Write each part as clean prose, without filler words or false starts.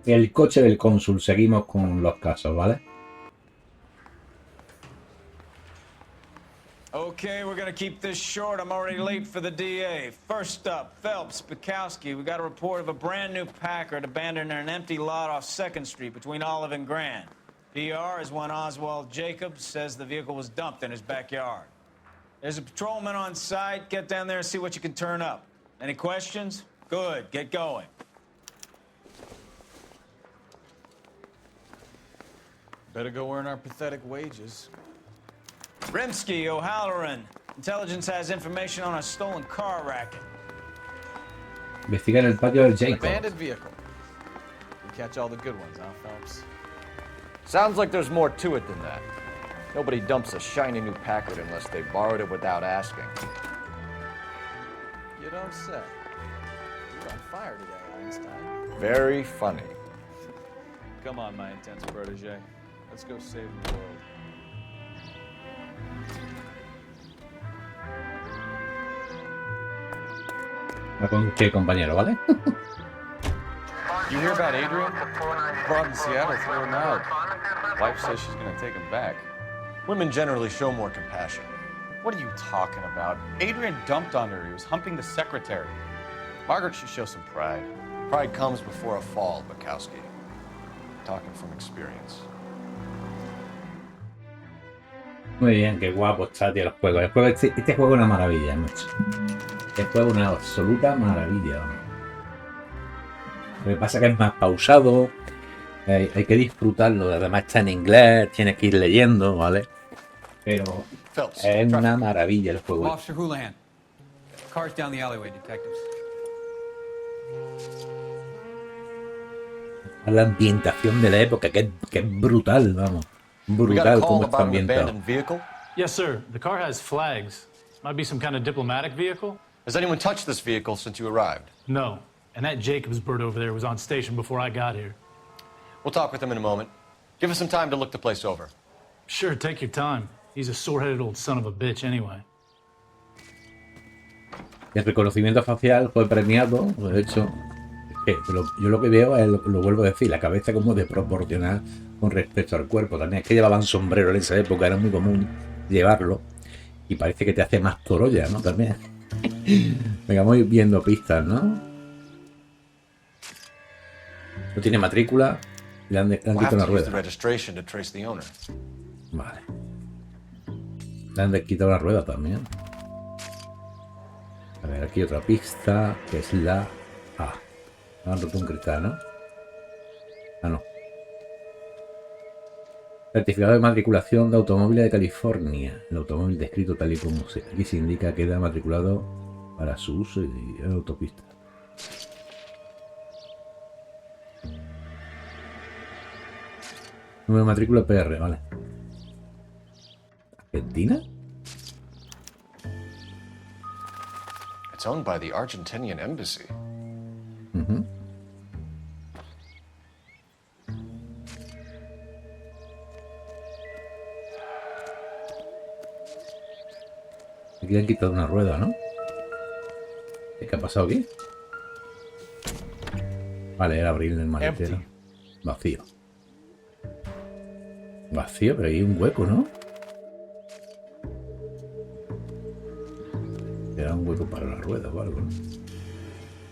El coche del cónsul. Seguimos con los casos, ¿vale? Okay, we're gonna keep this short. I'm already late for the DA. First up, Phelps, Bukowski. We got a report of a brand new Packard abandoned in an empty lot off 2nd Street between Olive and Grand. PR is one Oswald Jacobs says the vehicle was dumped in his backyard. There's a patrolman on site. Get down there and see what you can turn up. Any questions? Good, get going. Better go earn our pathetic wages. Rimsky, O'Halloran. Intelligence has information on a stolen car racket. Investigar el patio del Jacob. Abandoned vehicle. We catch all the good ones, huh, Phelps? Sounds like there's more to it than that. Nobody dumps a shiny new Packard unless they borrowed it without asking. You don't say. You're on fire today, Einstein. Very funny. Come on, my intense protege. Let's go save the world. Va con usted, compañero, ¿vale? You hear about Adrian? Brought in Seattle, threw him out. Wife says she's gonna take him back. Women generally show more compassion. What are you talking about? Adrian dumped on her. He was humping the secretary. Margaret should show some pride. Pride comes before a fall, Bukowski. Talking from experience. Muy bien, qué guapo está, tío, el juego. Este juego es una maravilla, macho. Este juego es una absoluta maravilla, vamos. Lo que pasa es que es más pausado. Hay que disfrutarlo. Además está en inglés, tienes que ir leyendo, ¿vale? Pero Phelps, es una maravilla el juego. Officer Houlihan. Cars down the alleyway, detectives. La ambientación de la época, que es brutal, vamos. Brutal como está ambientado. Yes, sir. The car has flags. Might be some kind of diplomatic vehicle. Has anyone touched this vehicle since you arrived? No. And that Jacobs bird over there was on station before I got here. We'll talk with him in a moment. Give us some time to look the place over. Sure, take your time. He's a sore-headed old son of a bitch anyway. El reconocimiento facial fue premiado, de hecho. Yo lo que veo es, lo vuelvo a decir, la cabeza como desproporcional con respecto al cuerpo. También es que llevaban sombrero en esa época, era muy común llevarlo. Y parece que te hace más torolla, ¿no? También. Venga, vamos viendo pistas, ¿no? No tiene matrícula. Le han quitado una rueda. Vale. Le han quitado una rueda también. A ver, aquí otra pista, que es la A. Han roto un cristal, ¿no? Ah, no. Certificado de matriculación de automóviles de California. El automóvil descrito tal y como aquí se indica queda matriculado para su uso y autopista. Número de matrícula PR, vale. ¿Argentina? It's owned by the Argentinian embassy. Aquí le han quitado una rueda, ¿no? ¿Qué ha pasado aquí? Vale, era abrir el maletero. Vacío. Vacío, pero hay un hueco, ¿no? Era un hueco para la rueda o algo, ¿no?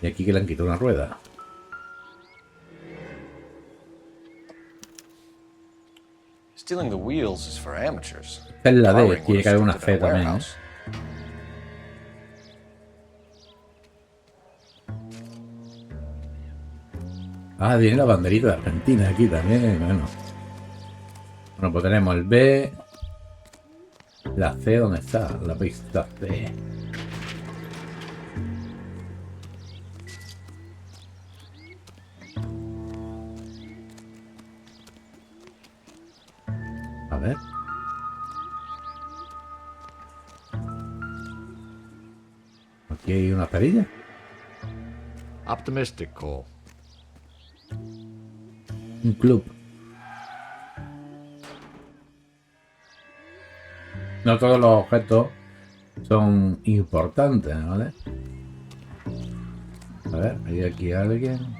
Y aquí que le han quitado una rueda. Stealing the wheels is for amateurs. Esta es la D, tiene que haber una C también, ¿eh? Ah, tiene la banderita de Argentina aquí también, Bueno, pues tenemos el B. La C, ¿dónde está? La pista C. A ver. Aquí hay una perilla. Optimistic, Cole. Un club. No todos los objetos son importantes, ¿vale? A ver, hay aquí alguien.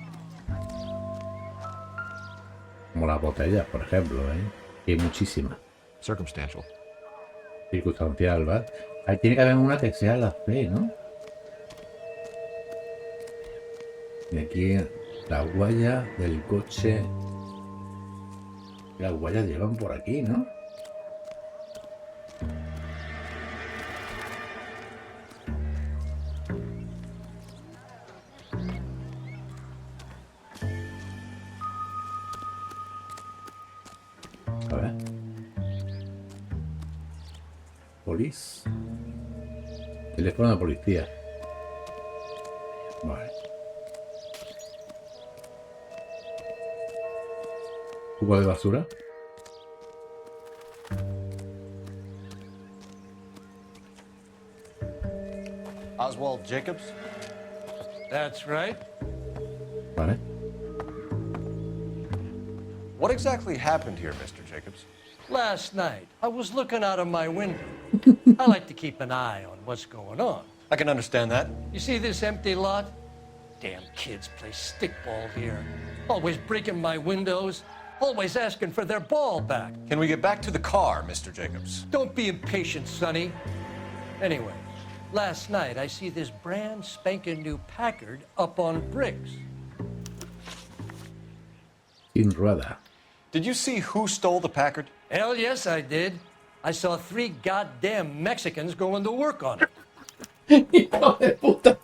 Como las botellas, por ejemplo, ¿eh? Y hay muchísimas. Circumstantial. Circunstancial, ¿vale? Ahí tiene que haber una que sea la C, ¿no? Y aquí las huellas del coche. Las huellas llevan por aquí, ¿no? A ver. Police. Teléfono de policía. Vale. Cubo de basura. Oswald Jacobs? That's right. Vale. What exactly happened here, Mr. Jacobs? Last night, I was looking out of my window. I like to keep an eye on what's going on. I can understand that. You see this empty lot? Damn kids play stickball here. Always breaking my windows. Always asking for their ball back. Can we get back to the car, Mr. Jacobs? Don't be impatient, Sonny. Anyway, last night I see this brand spanking new Packard up on bricks. Sin rueda. Did you see who stole the Packard? Hell yes, I did. I saw 3 goddamn Mexicans going to work on it. Hijo de puta.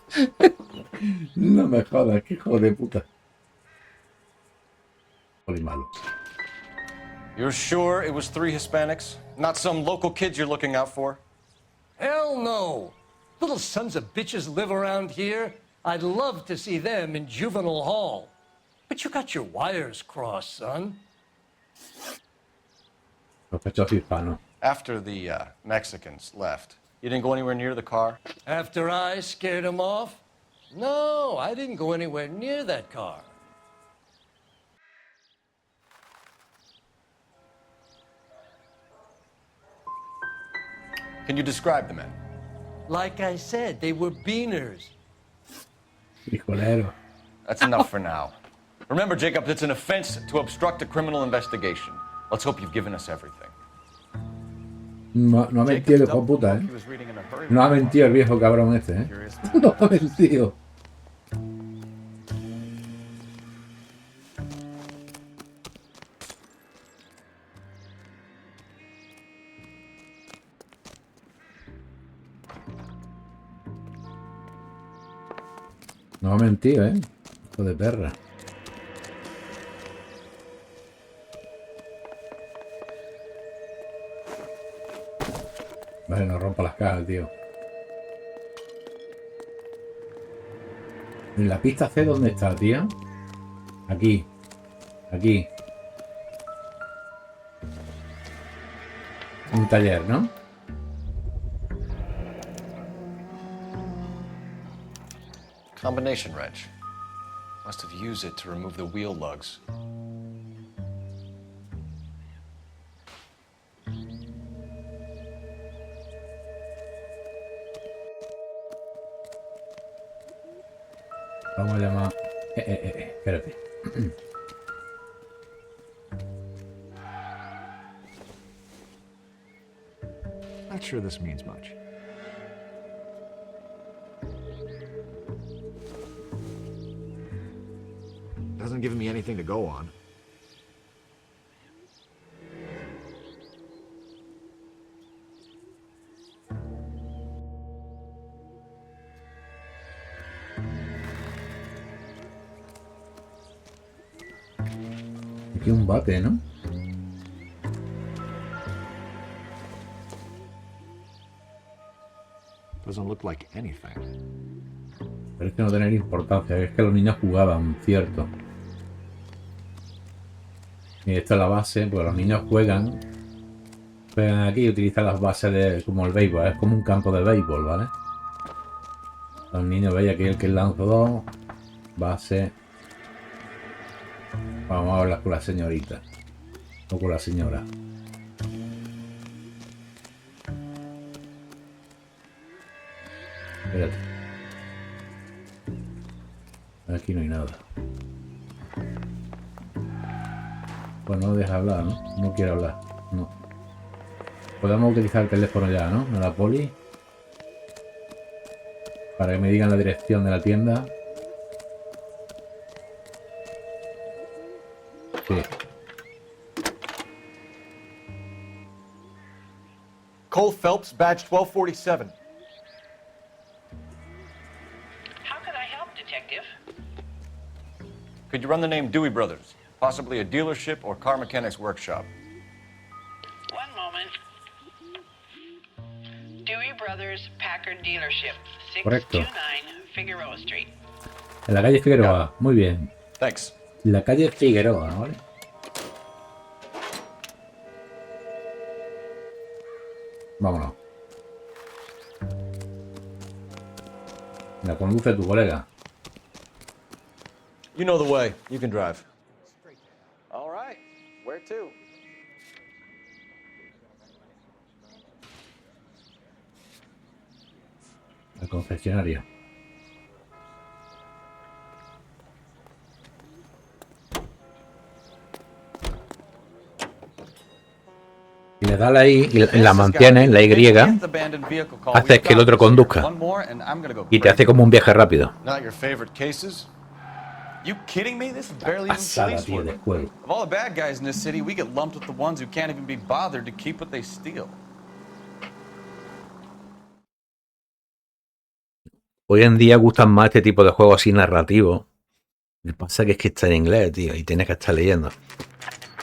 No me jodas, que hijo de puta. Muy malo. You're sure it was 3 Hispanics? Not some local kids you're looking out for? Hell no. Little sons of bitches live around here. I'd love to see them in juvenile hall. But you got your wires crossed, son. Sospechoso hispano. After the Mexicans left, you didn't go anywhere near the car? After I scared them off? No, I didn't go anywhere near that car. Can you describe the men? Like I said, they were beaners. Hijolero. That's enough for now. Remember, Jacob, it's an offense to obstruct a criminal investigation. Let's hope you've given us everything. No, no ha mentido el hijo de puta, He ¿eh? was reading in a hurry. No ha mentido el viejo cabrón este, ¿eh? Curious. No ha mentido. No ha mentido, ¿eh? Hijo de perra. Vale, no rompa las cajas, tío. ¿En la pista C dónde está, tío? Aquí. Aquí. Un taller, ¿no? Combination wrench. Must have used it to remove the wheel lugs. Vamos a llamar... espérate. Not sure this means much. Doesn't give me anything to go on. Aquí un bate, ¿no? Doesn't look like anything. Parece no tener importancia. Es que los niños jugaban, cierto. Y esta es la base, pues los niños juegan. Juegan aquí y utilizan las bases de como el béisbol. Es como un campo de béisbol, ¿vale? Los niños veis aquí el que lanzó 2. Base. Vamos a hablar con la señorita. O con la señora. Espérate. Aquí no hay nada. Pues no deja hablar, ¿no? No quiere hablar. No. Podemos utilizar el teléfono ya, ¿no? A la poli. Para que me digan la dirección de la tienda. Sí. Cole Phelps, badge 1247. How can I help, Detective? Could you run the name Dewey Brothers? Possibly a dealership or car mechanics workshop. One moment. Dewey Brothers Packard Dealership, Correcto. 629 Figueroa Street. En la calle Figueroa. Muy bien. Thanks. La calle Figueroa, ¿vale? Vámonos. La conduce tu colega. You know the way. You can drive. All right. Where to? Al concesionario. Y le das ahí y la mantienes, la Y, haces que el otro conduzca. Y te hace como un viaje rápido. Not your favorite cases? You kidding me? This is barely even Pasada, police tío, de work. juego. Of all the bad guys in this city, we get lumped with the ones who can't even be bothered to keep what they steal. Hoy en día gustan más este tipo de juegos así narrativos. Lo que pasa es que está en inglés, tío, y tienes que estar leyendo.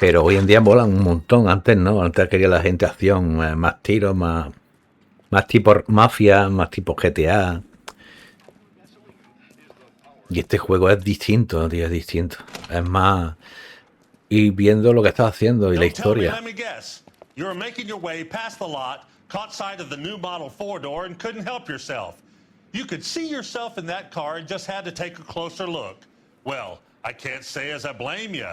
Pero hoy en día molan un montón. Antes no, antes quería la gente acción, más tiros, más tipo mafia, más tipo GTA. Y este juego es distinto, tío, es distinto. Es más ir viendo lo que estás haciendo y la historia. Let me guess. You were making your way past the lot, caught sight of the new model 4-door and couldn't help yourself. You could see yourself in that car and just had to take a closer look. Well, I can't say as I blame you.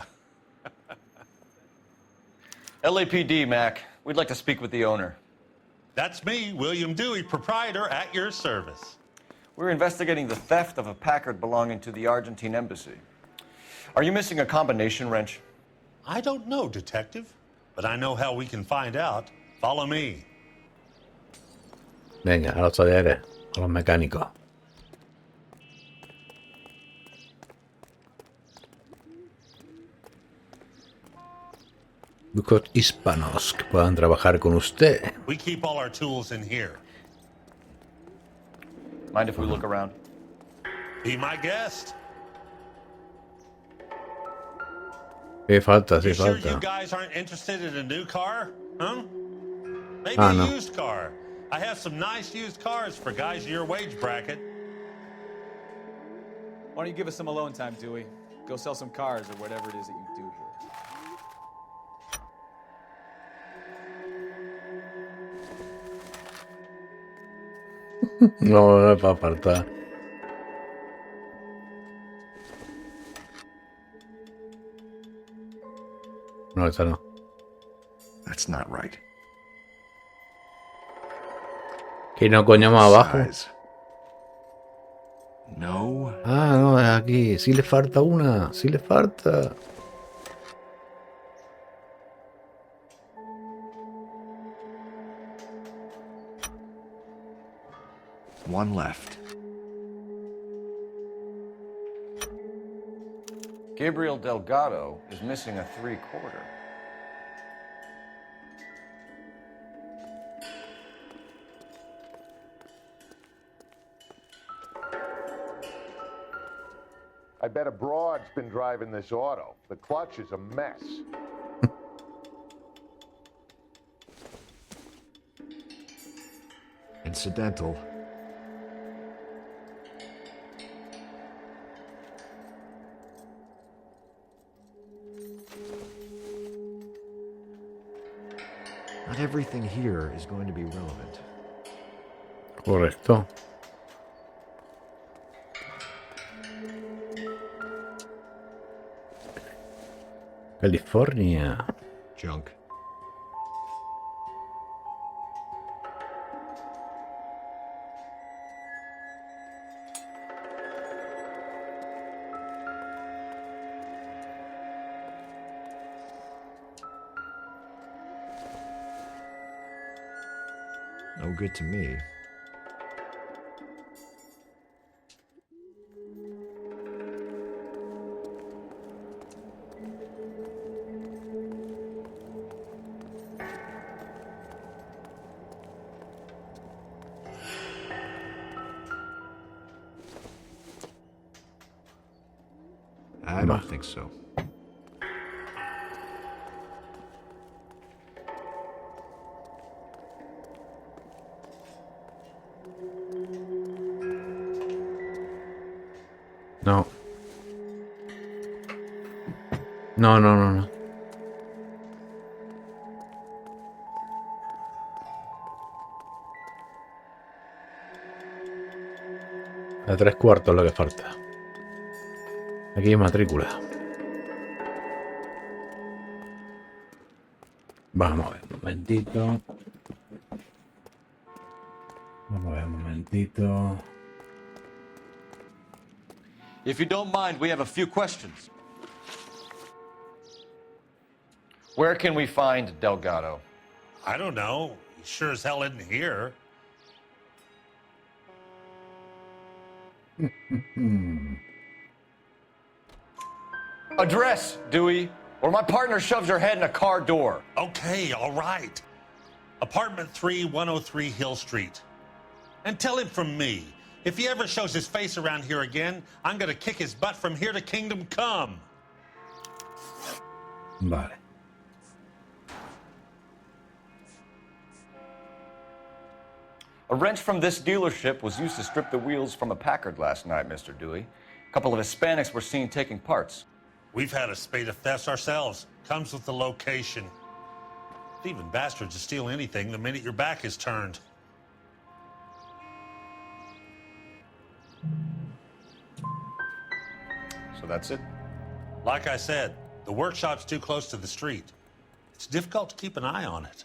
LAPD, Mac. We'd like to speak with the owner. That's me, William Dewey, proprietor, at your service. We're investigating the theft of a Packard belonging to the Argentine embassy. Are you missing a combination wrench? I don't know, Detective, but I know how we can find out. Follow me. Venga, a los talleres, a los mecánicos. Busco hispanos que puedan trabajar con usted. We keep all our tools in here. Mind if we look around? Be my guest. Sí, falta, sí, You sure you falta. guys aren't interested in a new car? Huh? Maybe Ah, a no. used car. I have some nice used cars for guys in your wage bracket. Why don't you give us some alone time, Dewey? Go sell some cars or whatever it is that you do here. No, no es para apartar. No, esta no. That's not right. Que no, coño, más abajo. Size. No. Ah, no, es aquí. Sí le falta una. Sí le falta. One left. Gabriel Delgado is missing a 3/4. I bet a broad's been driving this auto. The clutch is a mess. Incidental. Not everything here is going to be relevant. Correcto. California. Junk. No good to me. I don't think so. No. No. A 3/4 lo que falta. Aquí hay matrícula. Vamos a ver un momentito. Vamos a ver un momentito. If you don't mind, we have a few questions. Where can we find Delgado? I don't know. He sure as hell isn't here. Address, Dewey, or my partner shoves her head in a car door. Okay, all right. Apartment 3, 103 Hill Street. And tell him from me, if he ever shows his face around here again, I'm gonna kick his butt from here to Kingdom Come. Vale. A wrench from this dealership was used to strip the wheels from a Packard last night, Mr. Dewey. A couple of Hispanics were seen taking parts. We've had a spate of thefts ourselves. Comes with the location. Thieving bastards to steal anything the minute your back is turned. So that's it? Like I said, the workshop's too close to the street. It's difficult to keep an eye on it.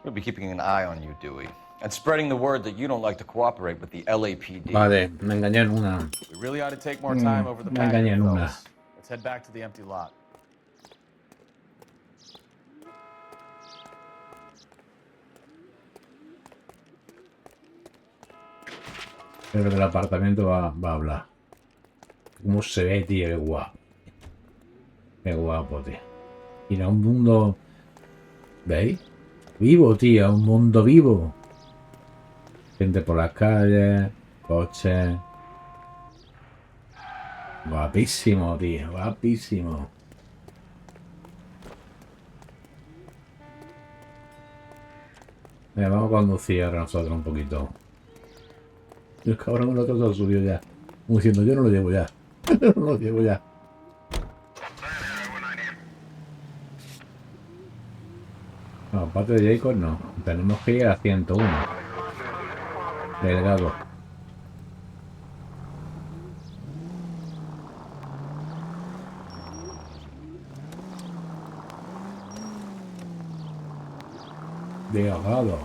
We'll be keeping an eye on you, Dewey, and spreading the word that you don't like to cooperate with the LAPD. Vale, me engañé en una. We really ought to take more time over the me Packard, engañé en una. fellas. Let's head back to the empty lot. Pero del apartamento va a hablar. ¿Cómo se ve, tío? Qué guapo. Qué guapo, tío. Ir a un mundo... ¿Veis? Vivo, tío. Un mundo vivo. Gente por las calles. Coches. Guapísimo, tío. Guapísimo. Venga, vamos a conducir ahora nosotros un poquito. Y el cabrón el otro se lo subió ya. Como diciendo, yo no lo llevo ya. Yo no lo llevo ya. No, aparte de Jacob no. Tenemos que ir a 101. Delgado. Delgado.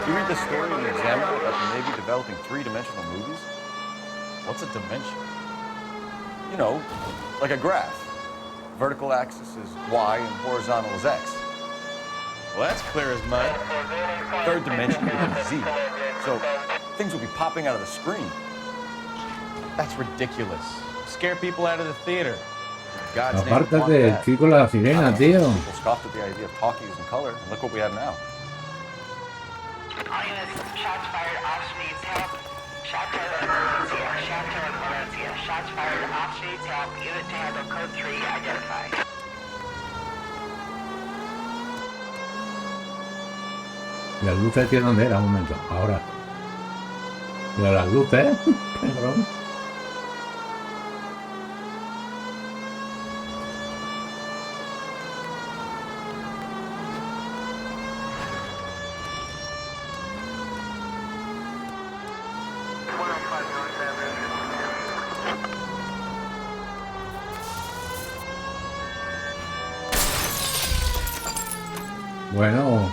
You read the story in the Examiner about the Navy developing three-dimensional movies? What's a dimension? You know, like a graph. Vertical axis is Y and horizontal is X. Well, that's clear as mud. Third dimension is Z. So things will be popping out of the screen. That's ridiculous. Scare people out of the theater. In God's name, we want Apártate, that. estoy con la sirena, tío. People scoffed at the idea of talkies in color, and look what we have now. All units, shots fired, ops needs help. Shot tower Valencia, shot tower Valencia. Shots fired, ops needs help. Unit to handle code 3 identified. Las luces, tío, ¿dónde era? Un momento. Ahora. Pero las luces, cabrón. Bueno.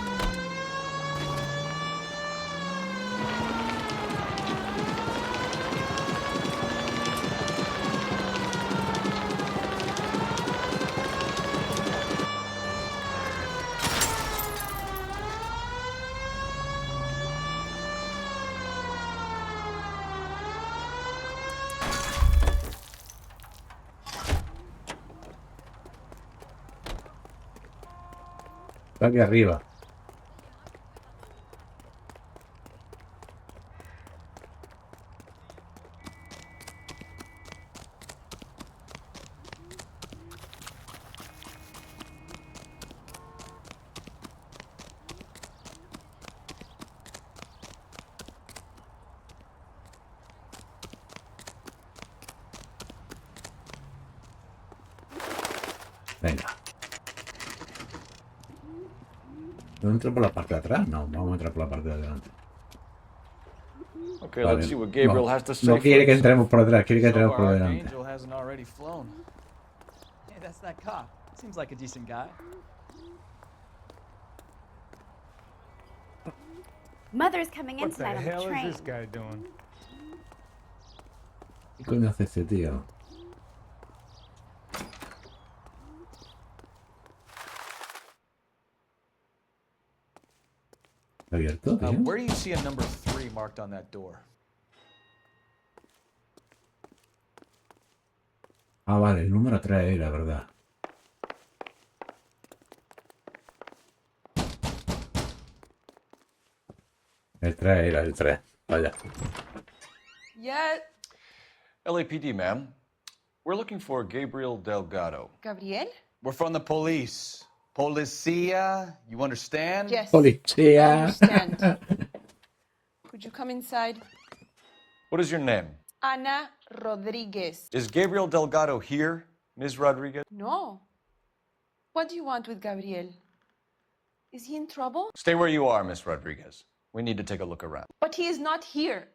Está aquí arriba. Venga. ¿No entro por la parte de atrás? No, vamos a entrar por la parte de adelante. Okay, Vale, let's see what Gabriel no, has to say. no quiere que first. entremos por atrás, quiere que So entremos por far, delante. Archangel hasn't already flown. Hey, that's that cop. Seems like a decent guy. Mother's coming in What the tonight on the hell train. is this guy doing? ¿Qué coño hace este tío? ¿Está abierto, tío? Where do you see a number 3 marked on that door? Ah, vale, el número 3 era, ¿verdad? El 3 era, el 3. Vaya. Yeah, LAPD, ma'am. We're looking for Gabriel Delgado. Gabriel? We're from the police. Policia, you understand? Yes. Policía. I understand. Could you come inside? What is your name? Ana Rodriguez. Is Gabriel Delgado here, Ms. Rodriguez? No. What do you want with Gabriel? Is he in trouble? Stay where you are, Ms. Rodriguez. We need to take a look around. But he is not here.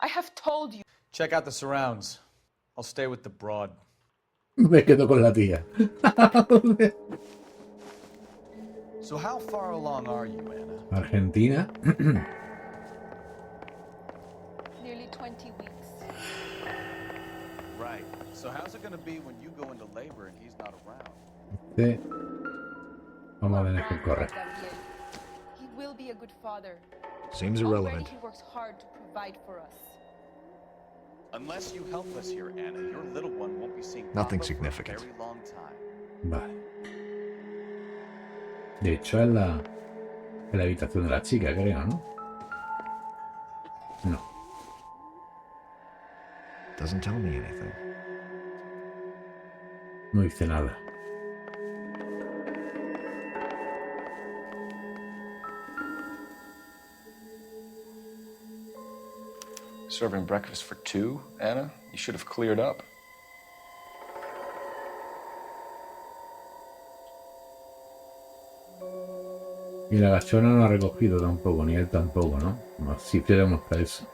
I have told you. Check out the surrounds. I'll stay with the broad. Me quedo con la tía. So how far along are you, Anna? Argentina. Nearly 20 weeks. Right. So how's it going to be when you go into labor and he's not around? Sí. Vamos a tener que correr. Gabriel. He will be a good father. Seems Already irrelevant. he works hard to provide for us. Unless you help us here, Anna, your little one won't be seeing Nothing Papa significant. for a very long time. Vale. De hecho, es la habitación de la chica, creo, ¿no? No. Doesn't tell me anything. No dice nada. Serving breakfast for 2, Anna? You should have cleared up. Y la gachona no ha recogido tampoco, ni él tampoco, ¿no? Así tenemos para eso.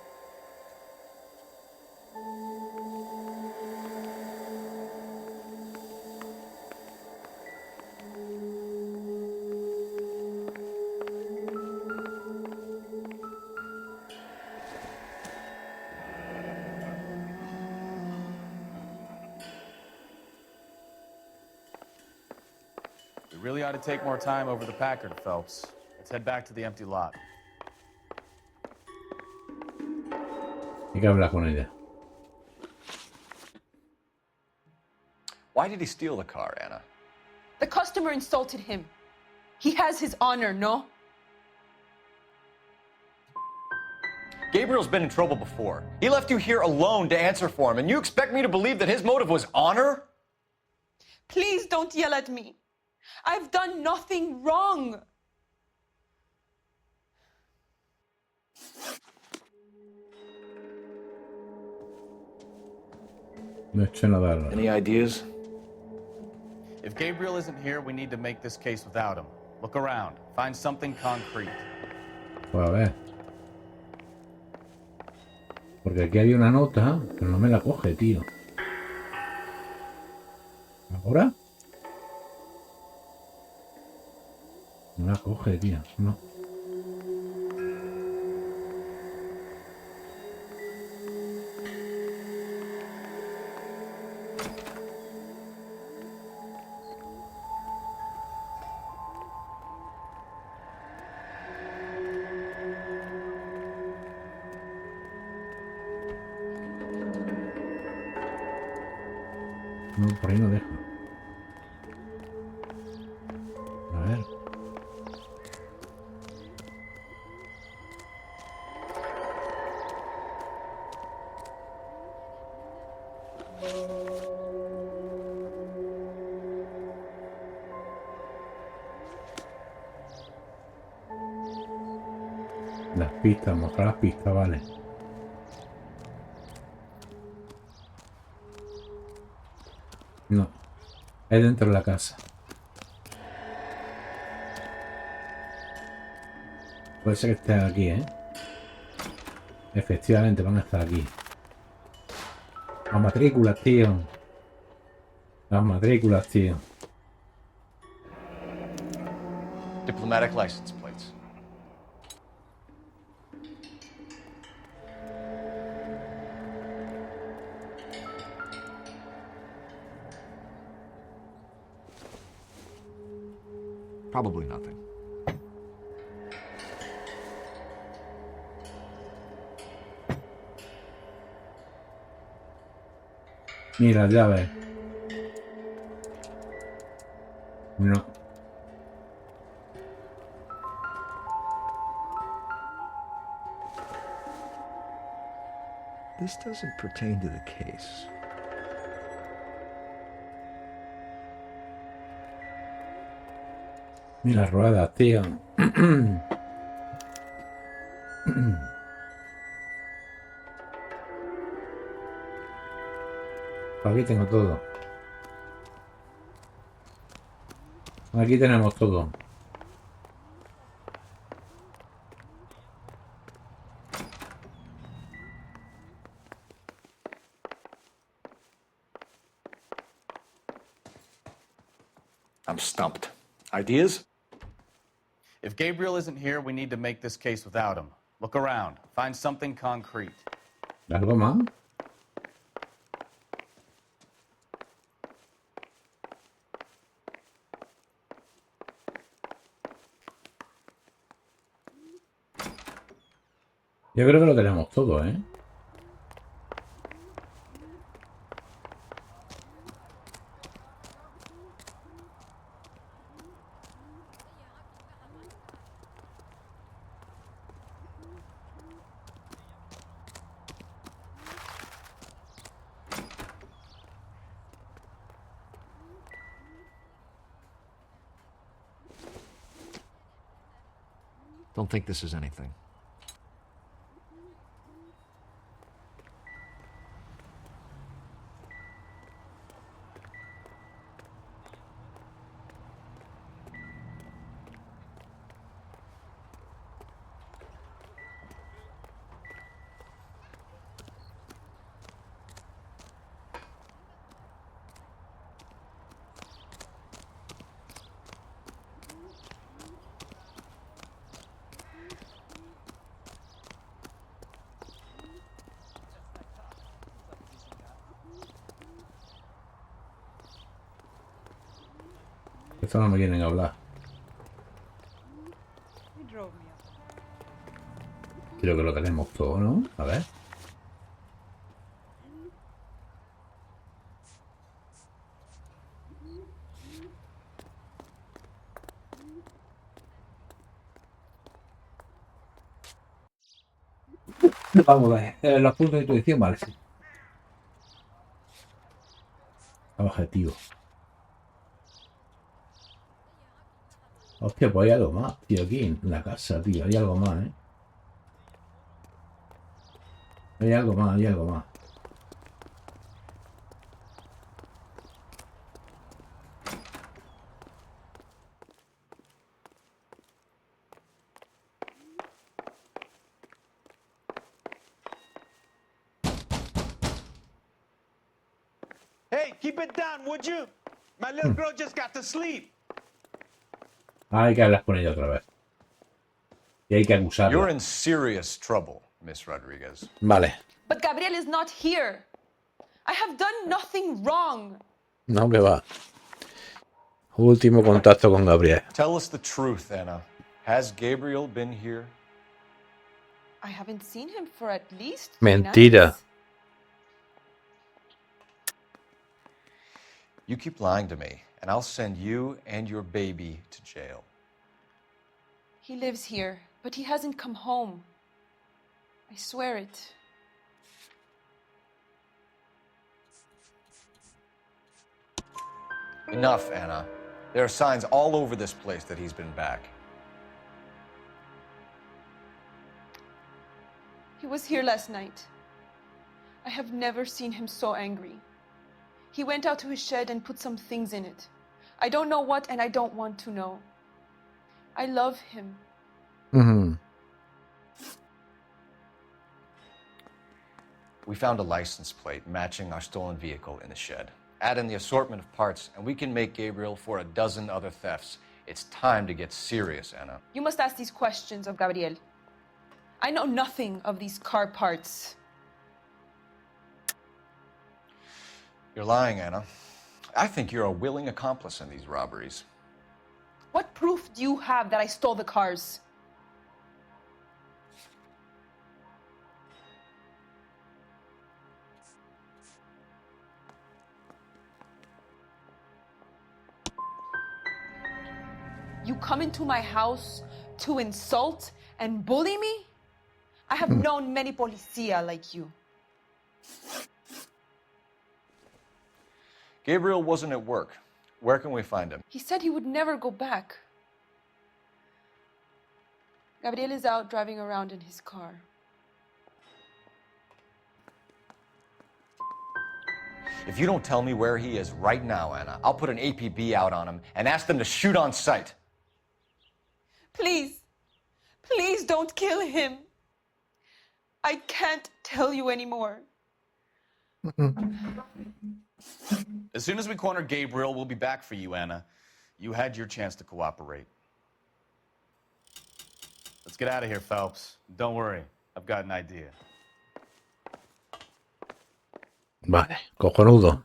We really ought to take more time over the Packard, Phelps. Let's head back to the empty lot. Hay que hablar con ella. Why did he steal the car, Anna? The customer insulted him. He has his honor, no? Gabriel's been in trouble before. He left you here alone to answer for him, and you expect me to believe that his motive was honor? Please don't yell at me. I've done nothing wrong. No he hecho nada raro. Any ideas? If Gabriel isn't here, we need to make this case without him. Look around. Find something concrete. Pues a ver. Porque aquí había una nota, pero no me la coge, tío. ¿Ahora? No la coge, tío. No. No, por ahí no deja. A ver. Las pistas, mostrar las pistas, vale. No, es dentro de la casa. Puede ser que estén aquí, ¿eh? Efectivamente, van a estar aquí. Las matrículas, tío. Las matrículas, tío. Diplomatic license plates. Probably nothing. Mira, ya ves. No. This doesn't pertain to the case. Mira las ruedas, tío. Aquí tengo todo. Aquí tenemos todo. I'm stumped. Ideas? If Gabriel isn't here, we need to make this case without him. Look around. Find something concrete. ¿Algo más? Yo creo que lo tenemos todo, ¿eh? Don't think this is anything. Esto no me quieren hablar. Creo que lo tenemos todo, ¿no? A ver. Vamos a ver. Los puntos de intuición, vale, sí. Objetivo. Hostia, pues hay algo más, tío, aquí en la casa, tío. Hay algo más, ¿eh? Hay algo más, hay algo más. Hey, keep it down, would you? My little girl just got to sleep. Hay que hablar con ella otra vez. Y hay que acusarla. You're in serious trouble, Miss Rodriguez. Vale. But Gabriel is not here. I have done nothing wrong. No, que va. Último contacto con Gabriel. Tell us the truth, Anna. Has Gabriel been here? I haven't seen him for at least 3 Mentira. nights. You keep lying to me, and I'll send you and your baby to jail. He lives here, but he hasn't come home. I swear it. Enough, Anna. There are signs all over this place that he's been back. He was here last night. I have never seen him so angry. He went out to his shed and put some things in it. I don't know what, and I don't want to know. I love him. Mm-hmm. We found a license plate matching our stolen vehicle in the shed. Add in the assortment of parts, and we can make Gabriel for a dozen other thefts. It's time to get serious, Anna. You must ask these questions of Gabriel. I know nothing of these car parts. You're lying, Anna. I think you're a willing accomplice in these robberies. What proof do you have that I stole the cars? You come into my house to insult and bully me? I have known many policia like you. Gabriel wasn't at work. Where can we find him? He said he would never go back. Gabriel is out driving around in his car. If you don't tell me where he is right now, Anna, I'll put an APB out on him and ask them to shoot on sight. Please, please don't kill him. I can't tell you anymore. As soon as we corner Gabriel, we'll be back for you, Anna. You had your chance to cooperate. Let's get out of here, Phelps. Don't worry, I've got an idea. Vale, cojonudo.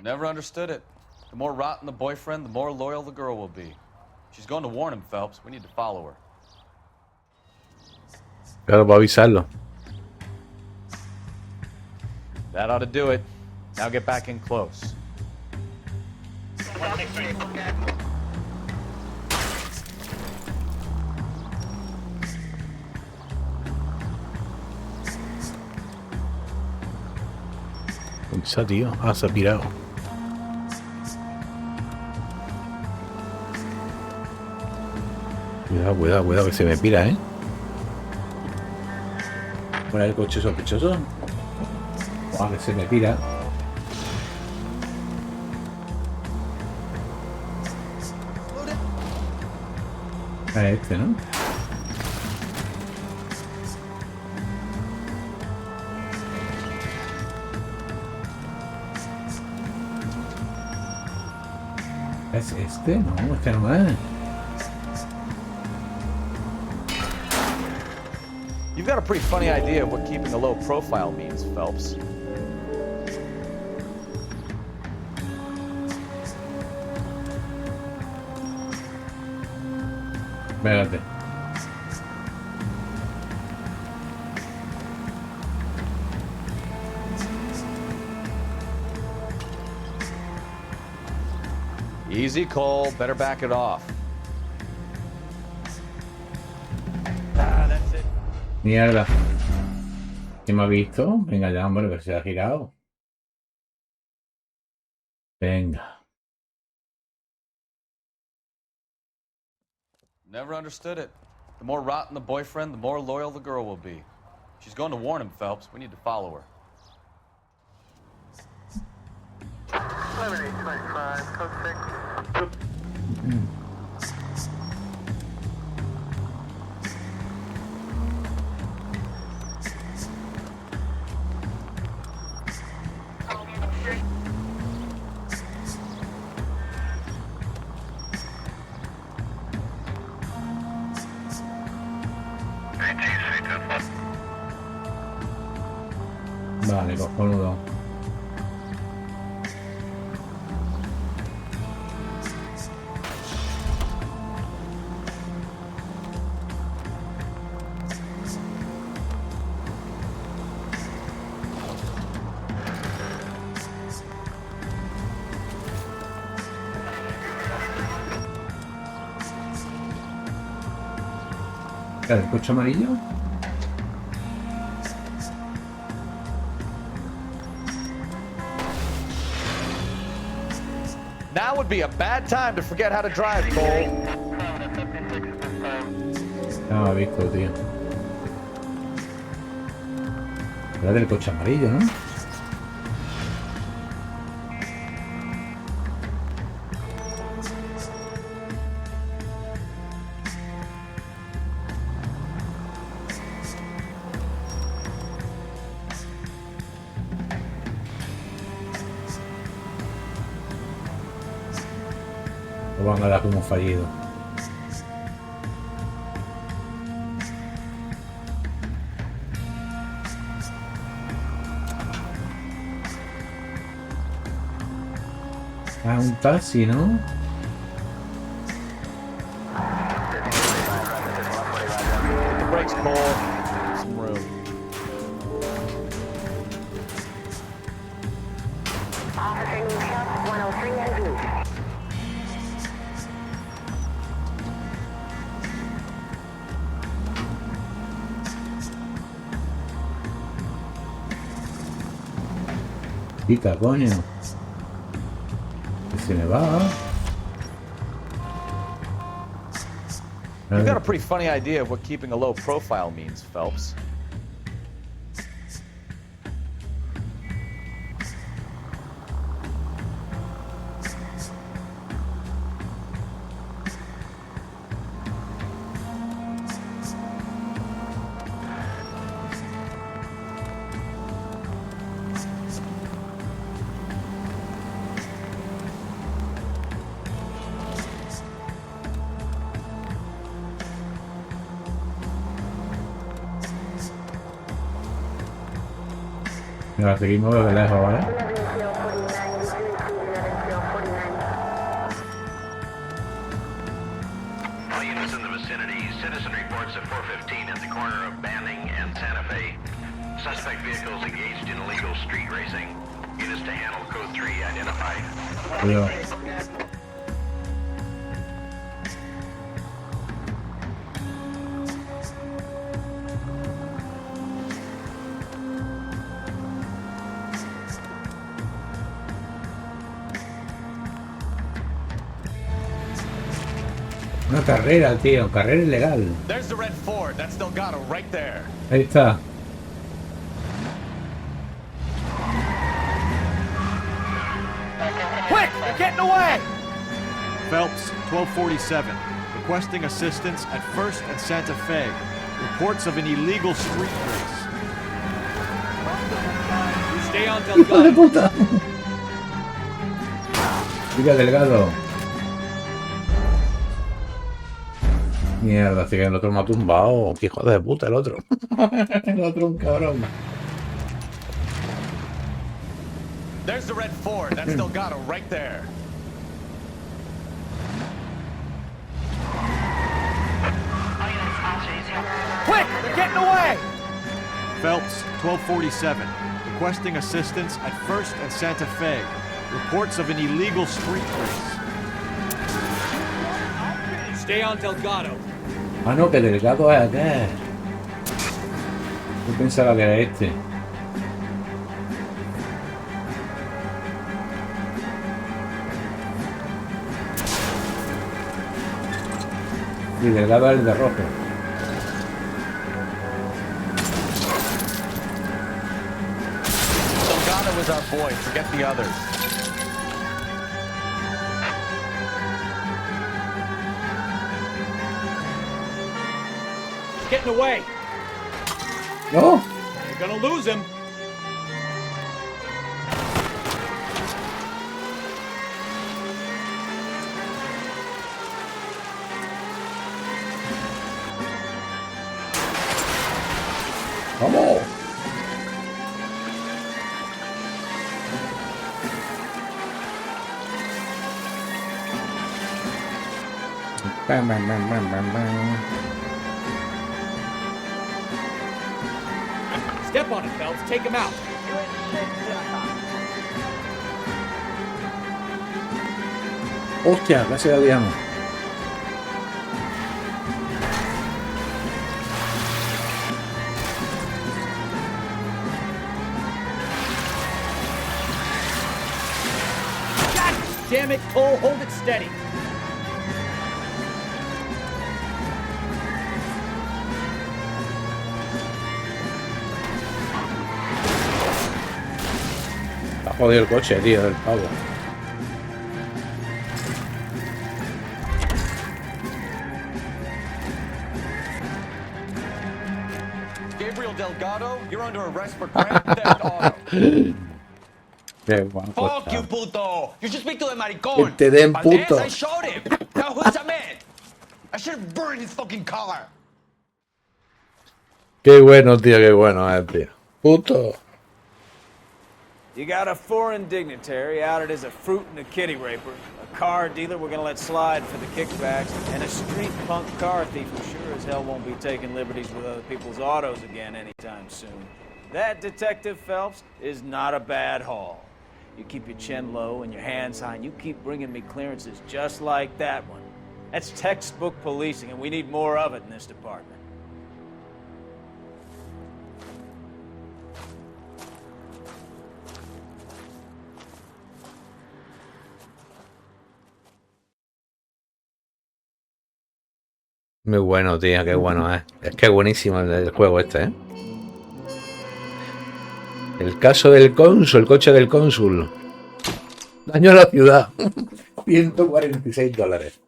Never understood it. The more rotten the boyfriend, the more loyal the girl will be. She's going to warn him, Phelps. We need to follow her. Claro, para avisarlo. That ought to do it. Now get back in close. Usa, tío. Ah, se ha pirado. Cuidado, cuidado, cuidado, que se me pira, ¿eh? ¿Fuera el coche sospechoso? Guau, que se me pira. A este, ¿no? ¿Es este? No, este no es. You've got a pretty funny idea of what keeping a low profile means, Phelps. Espérate. Easy, Cole. Better back it off. That's it. Mierda. ¿Quién me ha visto? Venga ya, hombre, que se ha girado. Venga. Never understood it. The more rotten the boyfriend, the more loyal the girl will be. She's going to warn him, Phelps. We need to follow her. 11825, code 6. Vale, cojonudo. ¿El coche amarillo? Now would be a bad time to forget how to drive, Cole. No me he visto, tío. Era del coche amarillo, ¿no? Lo van a dar como fallido. Ah, un taxi, ¿no? Hit the brakes, Cole. Some room. Officer Newcastle, 103 and blue. Pica, coño. Que se me va. You've got a pretty funny idea of what keeping a low profile means, Phelps. Mira, seguimos de lejos, ¿vale? All units in the vicinity. Citizen reports at 415 at the corner of Banning and Santa Fe. Suspect vehicles engaged in illegal street racing. Units to handle code 3 identified. Cuidado. Una carrera, tío, carrera ilegal. There's the red Ford. That's Delgado right there. Ahí está. Quick! They're getting away! Phelps, 1247. Requesting assistance at 1st and Santa Fe. Reports of an illegal street race. You stay on ¡Hijo de Delgado. puta! Mira, Delgado. Mierda, así que el otro me ha tumbado. ¡Qué hijo de puta el otro! El otro un cabrón. There's the red Ford. That's Delgado right there. All units, officers, Quick! They're getting away! Phelps, 1247. Requesting assistance at 1st and Santa Fe. Reports of an illegal street race. Stay on Delgado. Ah, no, que Delgado es acá. Yo pensaba que era este. Y Delgado es el de rojo. Delgado is our boy. Forget the others. He's getting away. ¡No! You're gonna lose him. ¡Vamos! Bam, bam, bam, bam, bam, bam. Step on it, Phelps. Take him out. ¡Hostia! Casi la liamos. damn it, Cole, hold it steady. Está jodido el coche, tío, del pavo. Gabriel Delgado, you're under arrest for grand theft auto. Qué guapo Fuck está. you, puto! You should speak to the maricón! Que te den Valdez, puto. I showed him! Now who's the man? I should have burned his fucking car! Qué bueno, tío, qué bueno, tío. Puto. You got a foreign dignitary outed as a fruit and a kitty raper, a car dealer we're gonna let slide for the kickbacks, and a street punk car thief who sure as hell won't be taking liberties with other people's autos again anytime soon. That, Detective Phelps, is not a bad haul. You keep your chin low and your hands high, and you keep bringing me clearances just like that one. That's textbook policing, and we need more of it in this department. Muy bueno, tío, qué bueno es. Es que es buenísimo el juego este, ¿eh? El caso del cónsul, el coche del cónsul. Daño a la ciudad. $146.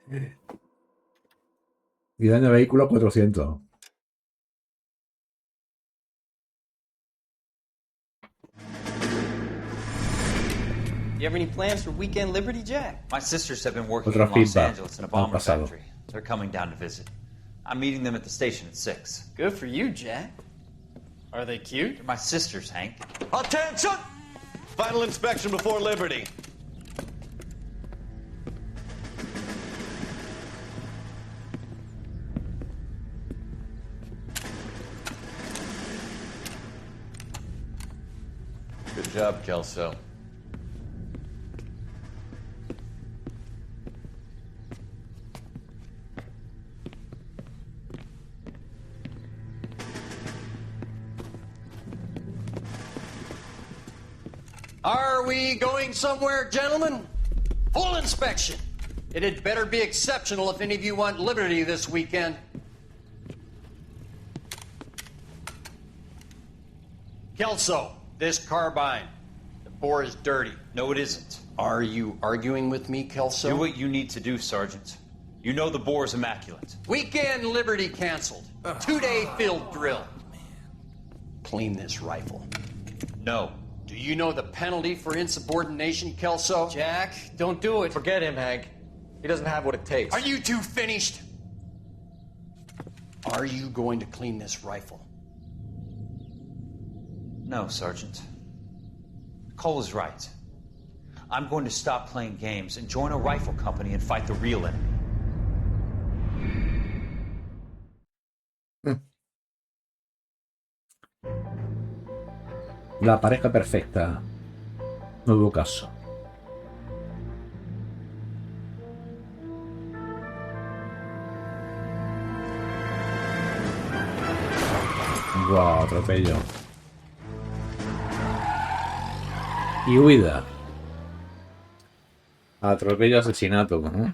Y daño a vehículos 400. You have any plans for weekend Liberty, Jack? My sisters have been working Otra in Los feedback. Angeles in a Al bomber pasado. factory. They're coming down to visit. I'm meeting them at the station at 6. Good for you, Jack. Are they cute? They're my sisters, Hank. Attention! Final inspection before Liberty. Good job, Kelso. Are we going somewhere, gentlemen? Full inspection. It had better be exceptional if any of you want liberty this weekend. Kelso, this carbine. The bore is dirty. No, it isn't. Are you arguing with me, Kelso? Do what you need to do, Sergeant. You know the bore is immaculate. Weekend liberty canceled. 2-day field drill. Clean this rifle. No. Do you know the penalty for insubordination, Kelso? Jack, don't do it. Forget him, Hank. He doesn't have what it takes. Are you two finished? Are you going to clean this rifle? No, Sergeant. Cole is right. I'm going to stop playing games and join a rifle company and fight the real enemy. La pareja perfecta. Nuevo caso. Wow, atropello. Y huida. Atropello, asesinato. ¿No?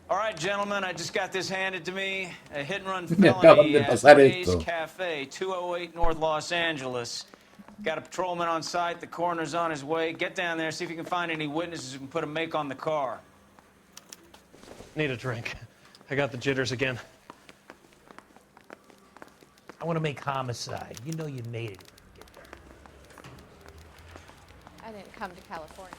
All right, gentlemen, I just got this handed to me. A hit and run Me acaban felony de at pasar Ray's esto. Cafe, 208 North Los Angeles. Got a patrolman on site. The coroner's on his way. Get down there, see if you can find any witnesses who can put a make on the car. Need a drink. I got the jitters again. I want to make homicide. You know you made it. I didn't come to California.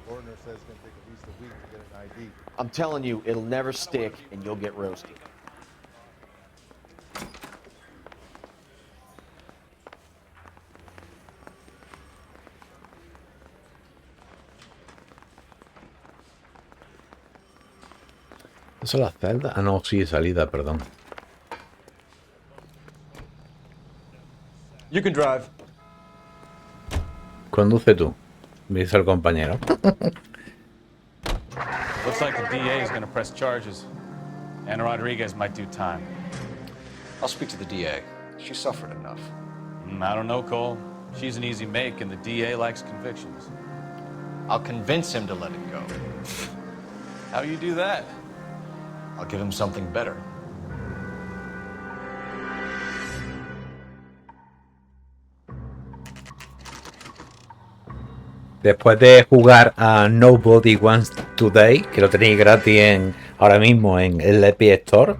Coroner says it's going to take at least a week to get an ID. I'm telling you, it'll never stick and you'll get roasted. ¿Eso es la celda? Ah, no, sí, salida, perdón. You can drive. Conduce tú, me dice el compañero. Looks like the DA is going to press charges. And Rodriguez might do time. I'll speak to the DA. She suffered enough. I don't know, Cole. She's an easy make, and the DA likes convictions. I'll convince him to let it go. How do you do that? I'll give him something better. Después de jugar a Nobody Wants to Die, que lo tenéis gratis ahora mismo en el Epic Store,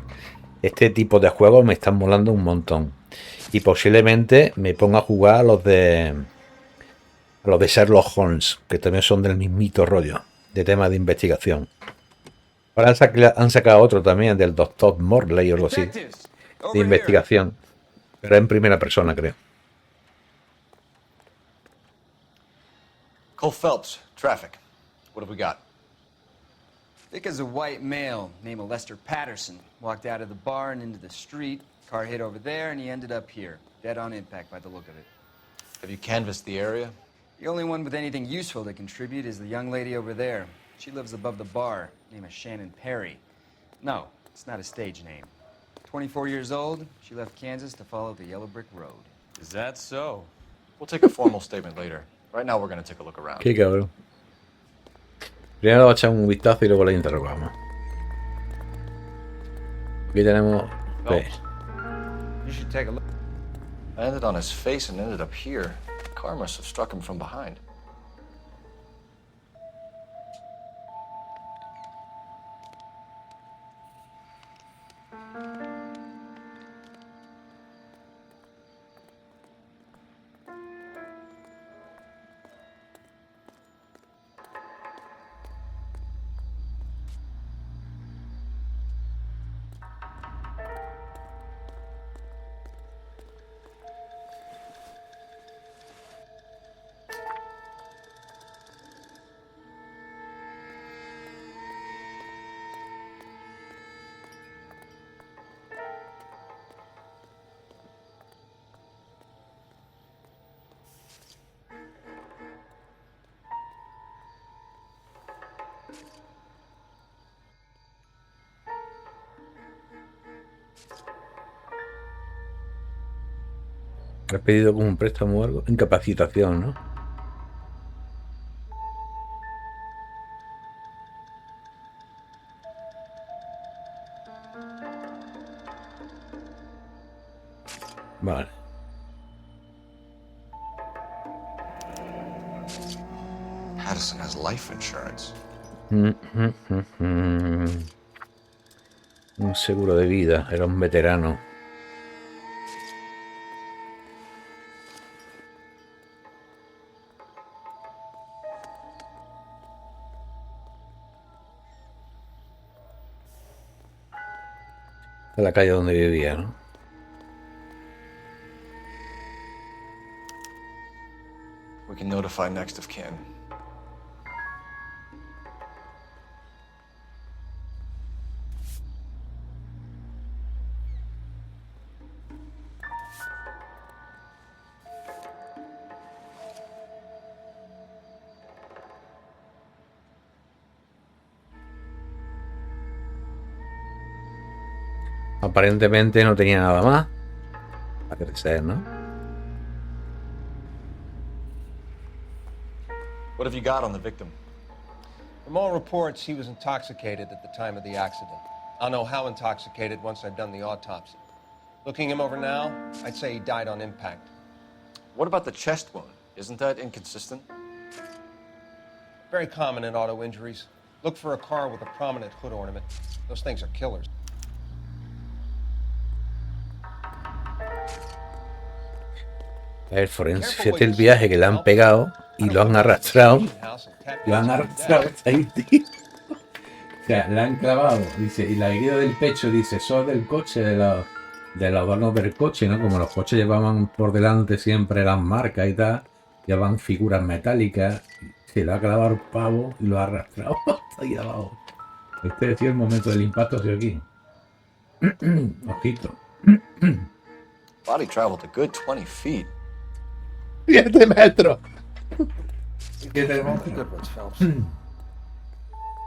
este tipo de juegos me están molando un montón. Y posiblemente me ponga a jugar a los de Sherlock Holmes, que también son del mismito rollo, de tema de investigación. Ahora han sacado otro también, del Dr. Morley o algo así, de investigación. Pero en primera persona, creo. Cole Phelps, traffic. What have we got? Thick as a white male named Lester Patterson walked out of the bar and into the street. Car hit over there, and he ended up here, dead on impact by the look of it. Have you canvassed the area? The only one with anything useful to contribute is the young lady over there. She lives above the bar. Name is Shannon Perry. No, it's not a stage name. 24 years old, she left Kansas to follow the Yellow Brick Road. Is that so? We'll take a formal statement later. Right now, we're going to take a look around. Qué cabrón. Primero vamos a echar un vistazo y luego la interrogamos. Aquí tenemos... You should take a look. I ended on his face and ended up here. The car must have struck him from behind. Has pedido como un préstamo o algo. Incapacitación, ¿no? Vale. Patterson has life insurance. Un seguro de vida. Era un veterano. De la calle donde vivía, ¿no? We can notify next of kin. Aparentemente no tenía nada más para crecer, ¿no? What have you got on the victim? From all reports, he was intoxicated at the time of the accident. I'll know how intoxicated once I've done the autopsy. Looking him over now, I'd say he died on impact. What about the chest wound? Isn't that inconsistent? Very common in auto injuries. Look for a car with a prominent hood ornament. Those things are killers. El forense, fíjate el viaje que le han pegado y lo han arrastrado. Lo han arrastrado hasta ahí, tío. O sea, le han clavado, dice, y la herida del pecho, dice, eso es del coche, de los adornos del coche, ¿no? Como los coches llevaban por delante siempre las marcas y tal, llevaban figuras metálicas, se lo ha clavado el pavo y lo ha arrastrado hasta ahí abajo. Este es el momento del impacto hacia aquí. Ojito. Body traveled a good 20 feet. 7 metros. 7 metros.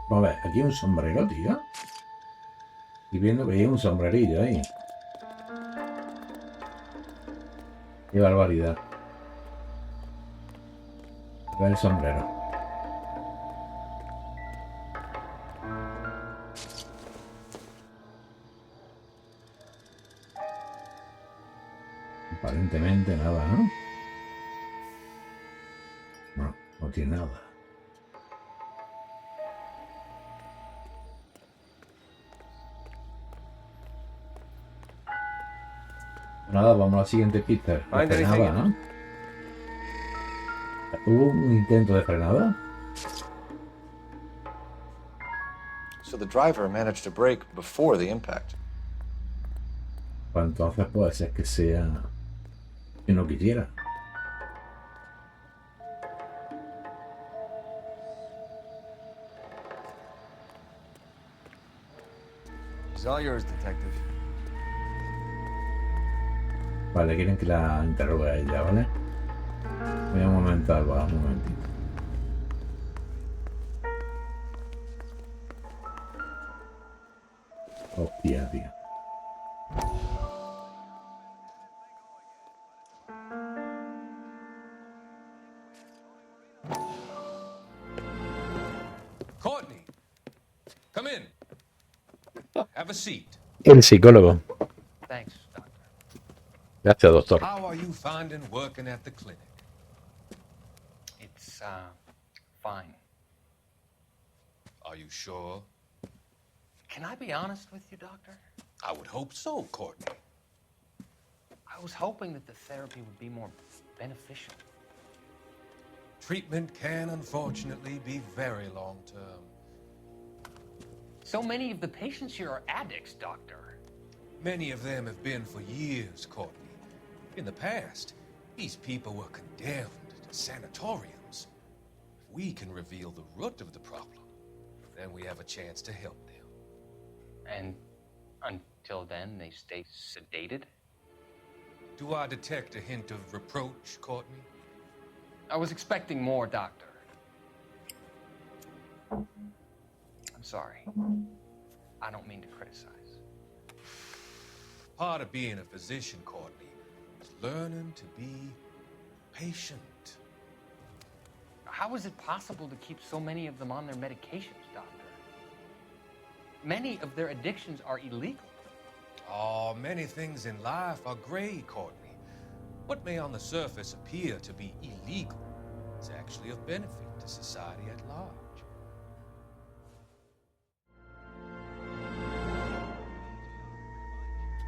Vamos a ver, aquí hay un sombrero, tío. Estoy viendo que hay un sombrerillo ahí. Qué barbaridad. A ver el sombrero. Aparentemente nada, ¿no? No, no tiene nada. Nada, vamos a la siguiente pista. La frenada, ¿no? ¿Hubo un intento de frenada? So the driver managed to brake before the impact. Pues entonces puede ser que sea que no quisiera. She's all yours, detective. Vale, quieren que la interrogue a ella, ¿vale? Voy a aumentar, va, un momentito. Hostia, tío. Courtney, come in. Have a seat. El psicólogo. Thanks, Doctor. Gracias, doctor. How are you finding working at the clinic? It's, fine. Are you sure? Can I be honest with you, Doctor? I would hope so, Courtney. I was hoping that the therapy would be more beneficial. Treatment can, unfortunately, be very long-term. So many of the patients here are addicts, Doctor. Many of them have been for years, Courtney. In the past, these people were condemned to sanatoriums. If we can reveal the root of the problem, then we have a chance to help them. And until then, they stay sedated? Do I detect a hint of reproach, Courtney? I was expecting more, Doctor. I'm sorry. I don't mean to criticize. Part of being a physician, Courtney, is learning to be patient. How is it possible to keep so many of them on their medications, Doctor? Many of their addictions are illegal. Oh, many things in life are gray, Courtney. What may on the surface appear to be illegal is actually of benefit to society at large.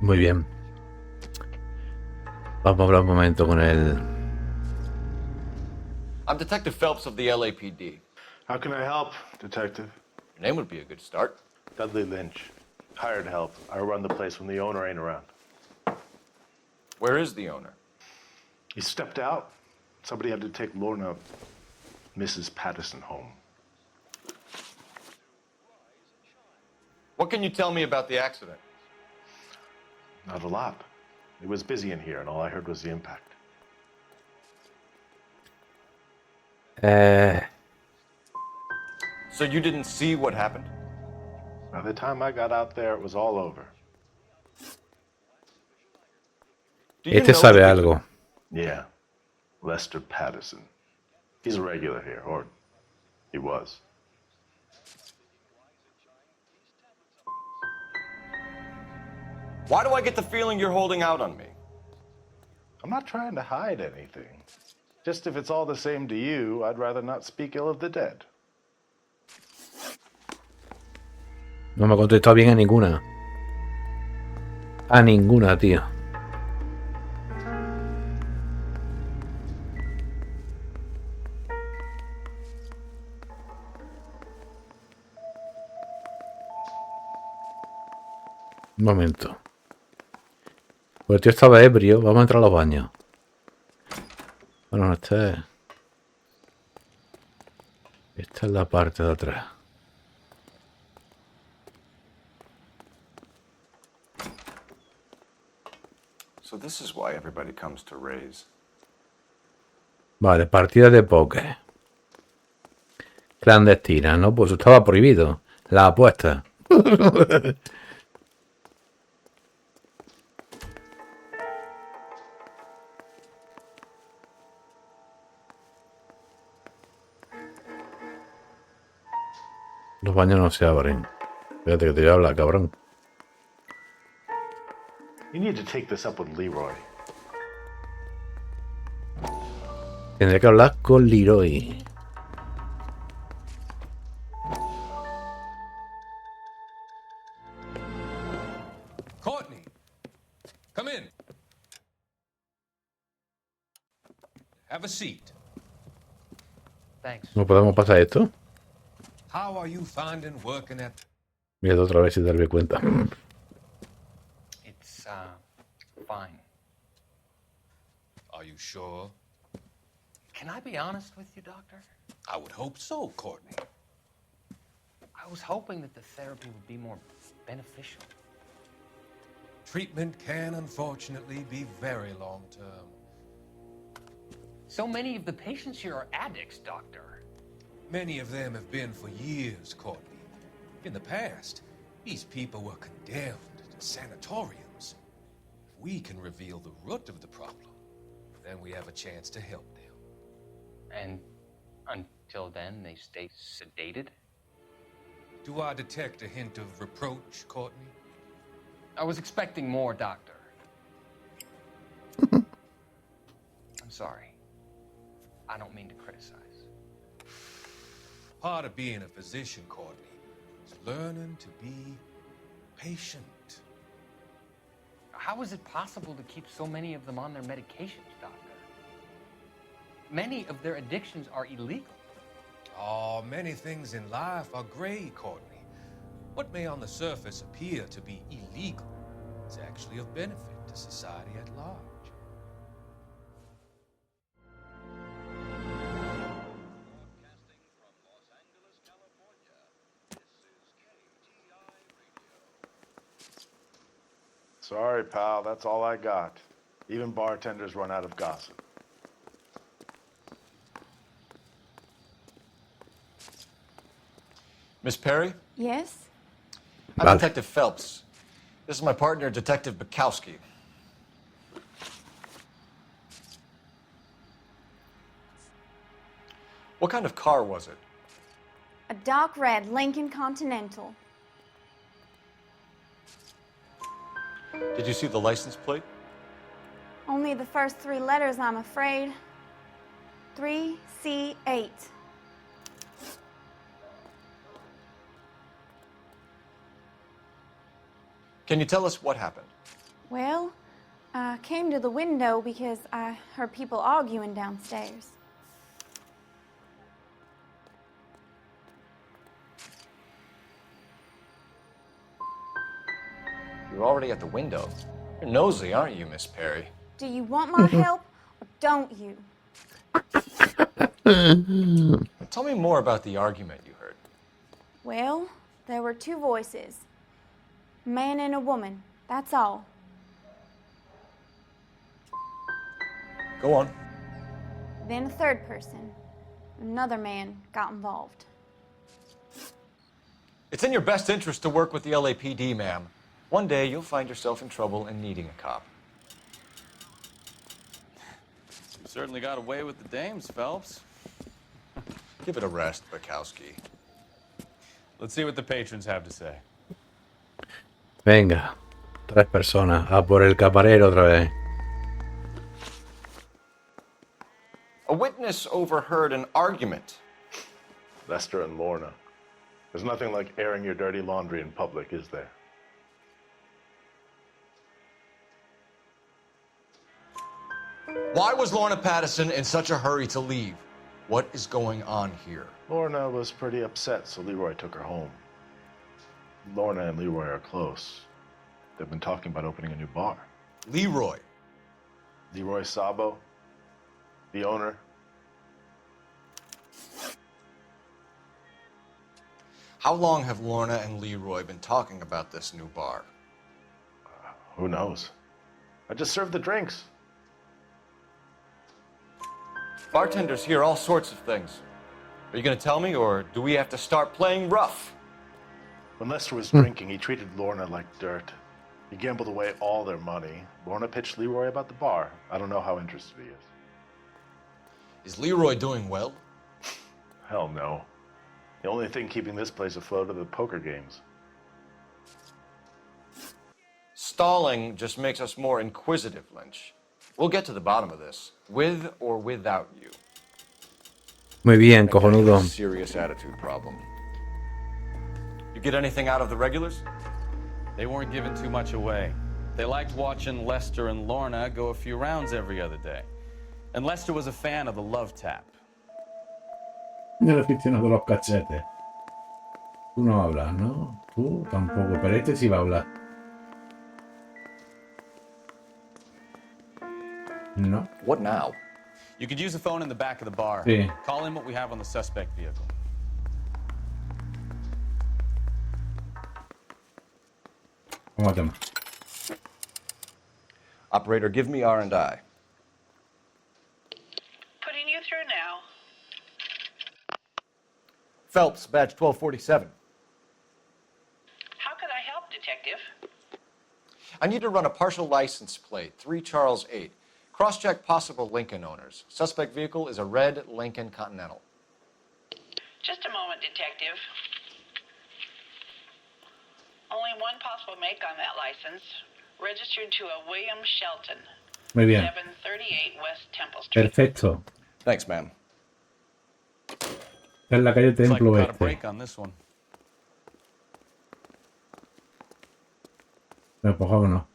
Muy bien. Vamos a hablar un momento con el... I'm Detective Phelps of the LAPD. How can I help, Detective? Your name would be a good start. Dudley Lynch. Hired help. I run the place when the owner ain't around. Where is the owner? He stepped out. Somebody had to take Lorna, Mrs. Patterson, home. What can you tell me about the accident? Not a lot. It was busy in here, and all I heard was the impact. So you didn't see what happened? By the time I got out there, it was all over. Este sabe algo. Yeah. Lester Patterson. He's a regular here, or he was. Why do I get the feeling you're holding out on me? I'm not trying to hide anything. Just if it's all the same to you, I'd rather not speak ill of the dead. No me contestó bien a ninguna. A ninguna, tío. Un momento. Pues el tío estaba ebrio. Vamos a entrar a los baños. Bueno, esta es la parte de atrás. So this is why everybody comes to Ray's. Vale, partida de póker. Clandestina, ¿no? Pues estaba prohibido. La apuesta. Los baños no se abren. Fíjate que te voy a hablar, cabrón. You need to take this up with Leroy. Tendré que hablar con Leroy. Courtney, come in. Have a seat. Thanks. ¿No podemos pasar esto? How are you finding working at... Mira otra vez si te doy cuenta. It's, fine. Are you sure? Can I be honest with you, Doctor? I would hope so, Courtney. I was hoping that the therapy would be more beneficial. Treatment can, unfortunately, be very long-term. So many of the patients here are addicts, Doctor. Many of them have been for years, Courtney. In the past, these people were condemned to sanatoriums. If we can reveal the root of the problem, then we have a chance to help them. And until then, they stay sedated? Do I detect a hint of reproach, Courtney? I was expecting more, Doctor. I'm sorry. I don't mean to criticize. Part of being a physician, Courtney, is learning to be patient. How is it possible to keep so many of them on their medications, Doctor? Many of their addictions are illegal. Oh, many things in life are gray, Courtney. What may on the surface appear to be illegal is actually of benefit to society at large. Sorry, pal, that's all I got. Even bartenders run out of gossip. Miss Perry? Yes? I'm Detective Phelps. This is my partner, Detective Bukowski. What kind of car was it? A dark red Lincoln Continental. Did you see the license plate? Only the first 3 letters, I'm afraid. 3C8. Can you tell us what happened? Well, I came to the window because I heard people arguing downstairs. You're already at the window. You're nosy, aren't you, Miss Perry? Do you want my help or don't you? Tell me more about the argument you heard. Well, there were 2 voices. A man and a woman, that's all. Go on. Then a 3rd person. Another man got involved. It's in your best interest to work with the LAPD, ma'am. One day you'll find yourself in trouble and needing a cop. You certainly got away with the dames, Phelps. Give it a rest, Bukowski. Let's see what the patrons have to say. Venga, 3 personas. A por el camarero otra vez. A witness overheard an argument. Lester and Lorna. There's nothing like airing your dirty laundry in public, is there? Why was Lorna Pattison in such a hurry to leave? What is going on here? Lorna was pretty upset, so Leroy took her home. Lorna and Leroy are close. They've been talking about opening a new bar. Leroy? Leroy Sabo, the owner. How long have Lorna and Leroy been talking about this new bar? Who knows? I just served the drinks. Bartenders hear all sorts of things. Are you going to tell me, or do we have to start playing rough? When Lester was drinking, he treated Lorna like dirt. He gambled away all their money. Lorna pitched Leroy about the bar. I don't know how interested he is. Is Leroy doing well? Hell no. The only thing keeping this place afloat are the poker games. Stalling just makes us more inquisitive, Lynch. We'll get to the bottom of this, with or without you. Muy bien, I think cojonudo. a serious attitude problem. You get anything out of the regulars? They weren't giving too much away. They liked watching Lester and Lorna go a few rounds every other day. And Lester was a fan of the love tap. El aficionado de los cachetes. Tú no hablas, ¿no? Tú tampoco, pero este sí va a hablar. No. What now? You could use the phone in the back of the bar. Sí. Call in what we have on the suspect vehicle. Vamos a tomar. Operator, give me R&I. Putting you through now. Phelps, badge 1247. How could I help, Detective? I need to run a partial license plate, 3 Charles 8. Cross-check possible Lincoln owners. Suspect vehicle is a red Lincoln Continental. Just a moment, Detective. Only one possible make on that license. Registered to a William Shelton. Muy bien. 738 West Temple Street. Perfecto. Thanks, ma'am. Esta es la calle Looks like Templo we got a Oeste. break on this one. Pero por favor no.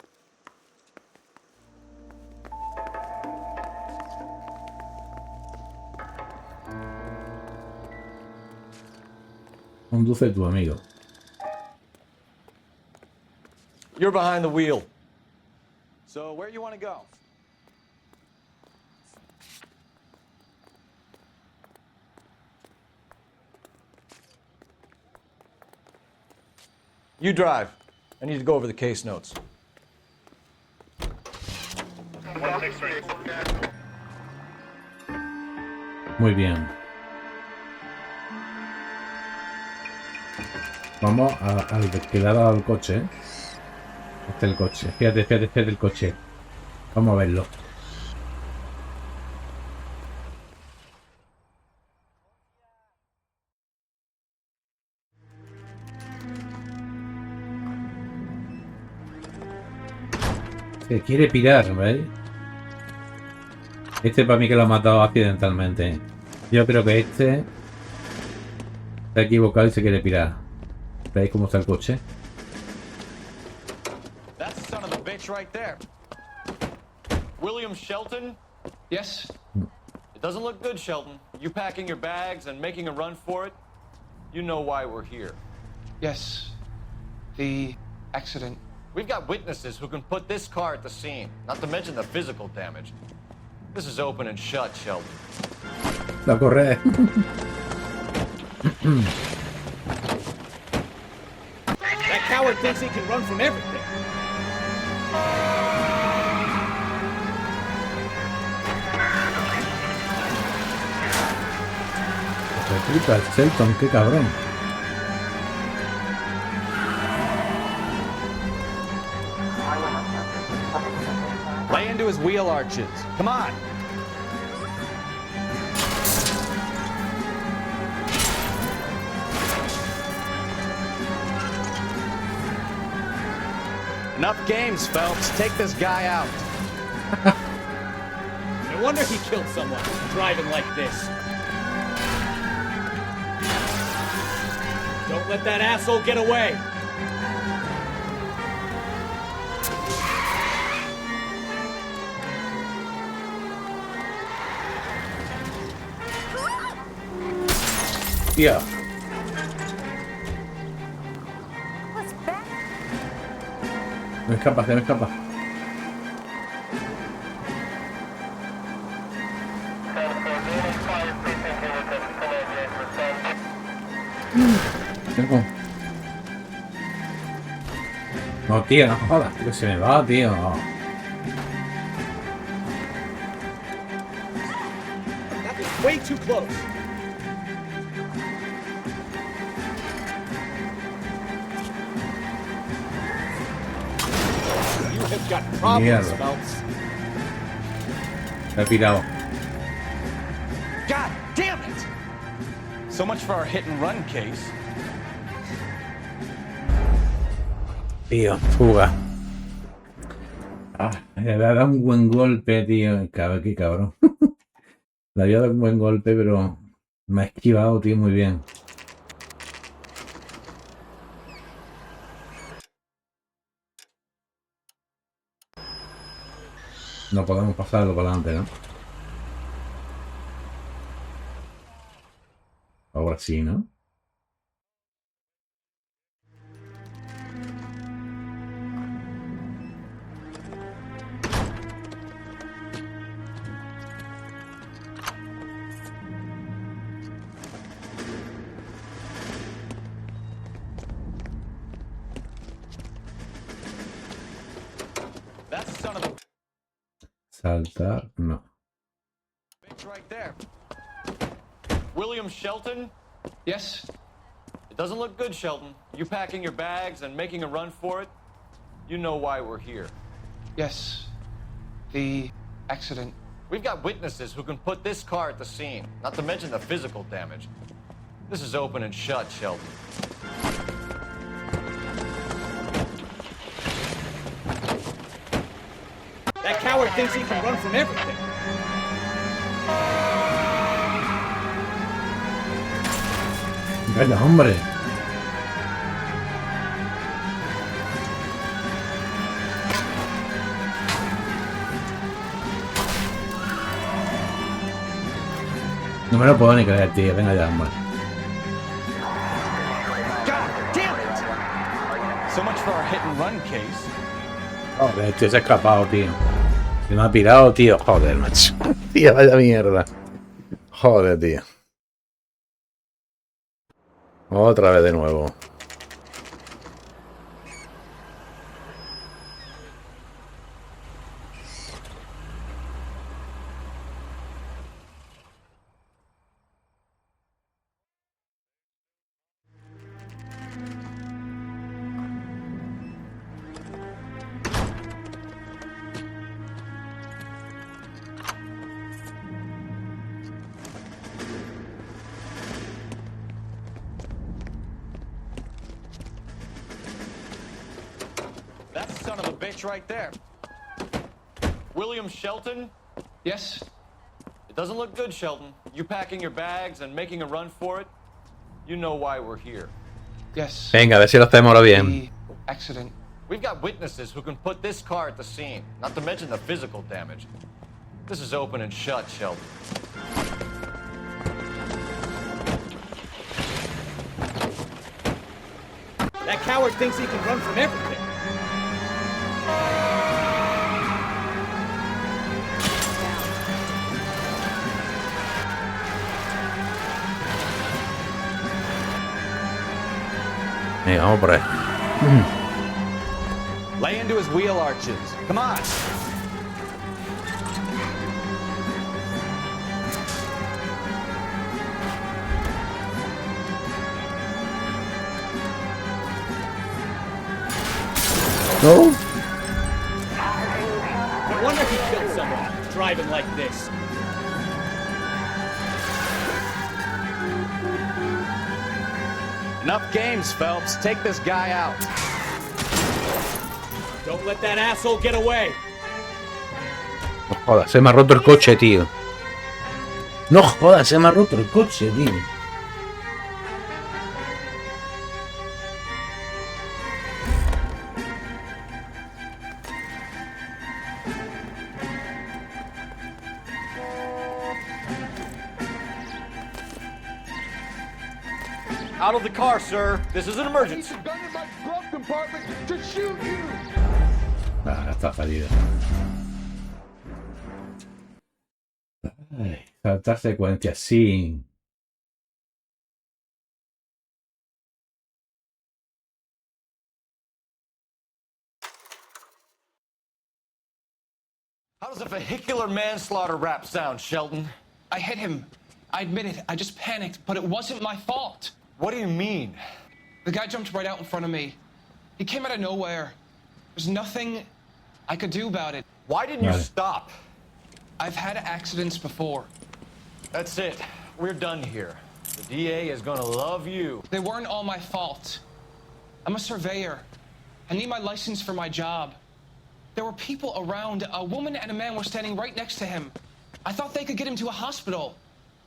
Conduce tu amigo. You're behind the wheel. So where you want to go? You drive. I need to go over the case notes. Muy bien. Vamos al desquedado al coche. Este es el coche. Fíjate el coche. Vamos a verlo. Se quiere pirar, ¿veis? Este para mí que lo ha matado accidentalmente. Yo creo que este se ha equivocado y se quiere pirar. ¿Veis cómo está el coche? That's the son of a bitch right there. William Shelton? Yes? It doesn't look good, Shelton. You packing your bags and making a run for it? You know why we're here. Yes. The accident. We've got witnesses who can put this car at the scene, not to mention the physical damage. This is open and shut, Shelton. La correa. That coward thinks he can run from everything. Se flipa el Shelton, qué cabrón. Lay into his wheel arches. Come on. Enough games, Phelps. Take this guy out. No wonder he killed someone driving like this. Don't let that asshole get away. Tía. Se me escapa, se me escapa. No, tío, no jodas, que se me va, tío. That was way too close. You have got problems, Mierda. Phelps. Se ha pirado. God damn it! So much for our hit and run case. Tío, fuga. Le había dado un buen golpe, tío. Qué cabrón. Le había dado un buen golpe, pero me ha esquivado, tío, muy bien. No podemos pasarlo para adelante, ¿no? Ahora sí, ¿no? That son of a Saltar, no. Bitch right there. William Shelton? Yes? It doesn't look good, Shelton. You packing your bags and making a run for it? You know why we're here. Yes. The accident. We've got witnesses who can put this car at the scene, not to mention the physical damage. This is open and shut, Shelton. That coward thinks he can run from everything. Venga, hombre. No me lo puedo ni creer, tío. Venga ya, hombre. God damn it! So much for our hit and run case. Joder, tío, se ha escapado, tío. Se me ha pirado, tío. Joder, macho. Tío, vaya mierda. Joder, tío. Otra vez de nuevo. That son of a bitch right there. William Shelton? Yes? It doesn't look good, Shelton. You packing your bags and making a run for it? You know why we're here. Yes. Venga, a ver si lo hacemos ahora bien. The accident. We've got witnesses who can put this car at the scene, not to mention the physical damage. This is open and shut, Shelton. That coward thinks he can run from everything. Venga, vamos por ahí. Lay into his wheel arches. Come on. No. No wonder he killed someone driving like this. Enough games, Phelps. Take this guy out. Don't let that asshole get away. No jodas, se me ha roto el coche, tío. No jodas, se me ha roto el coche, tío. Out of the car, sir. This is an emergency. Ah, está salida. Ay, saltar secuencia, sí. How does a vehicular manslaughter rap sound, Shelton? I hit him. I admit it. I just panicked, but it wasn't my fault. What do you mean? The guy jumped right out in front of me. He came out of nowhere. There's nothing I could do about it. Why didn't you stop? I've had accidents before. That's it. We're done here. The DA is gonna love you. They weren't all my fault. I'm a surveyor. I need my license for my job. There were people around. A woman and a man were standing right next to him. I thought they could get him to a hospital.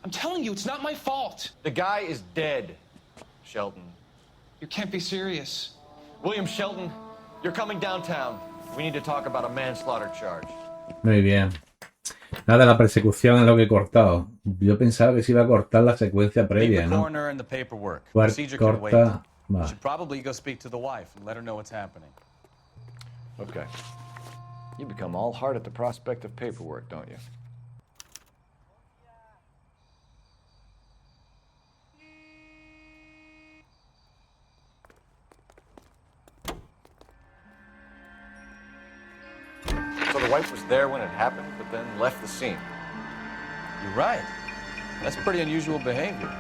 I'm telling you, it's not my fault. The guy is dead, Shelton. You can't be serious. William Shelton, you're coming downtown. We need to talk about a manslaughter charge. Muy bien. Nada, la persecución es lo que he cortado. Yo pensaba que se iba a cortar la secuencia previa, Leave the ¿no? coroner and the paperwork. Procedure can wait. Corta. You Vale. should probably go speak to the wife and let her know what's happening. Okay. You become all heart at the prospect of paperwork, don't you? So the wife was there when it happened, but then left the scene. You're right. That's pretty unusual behavior.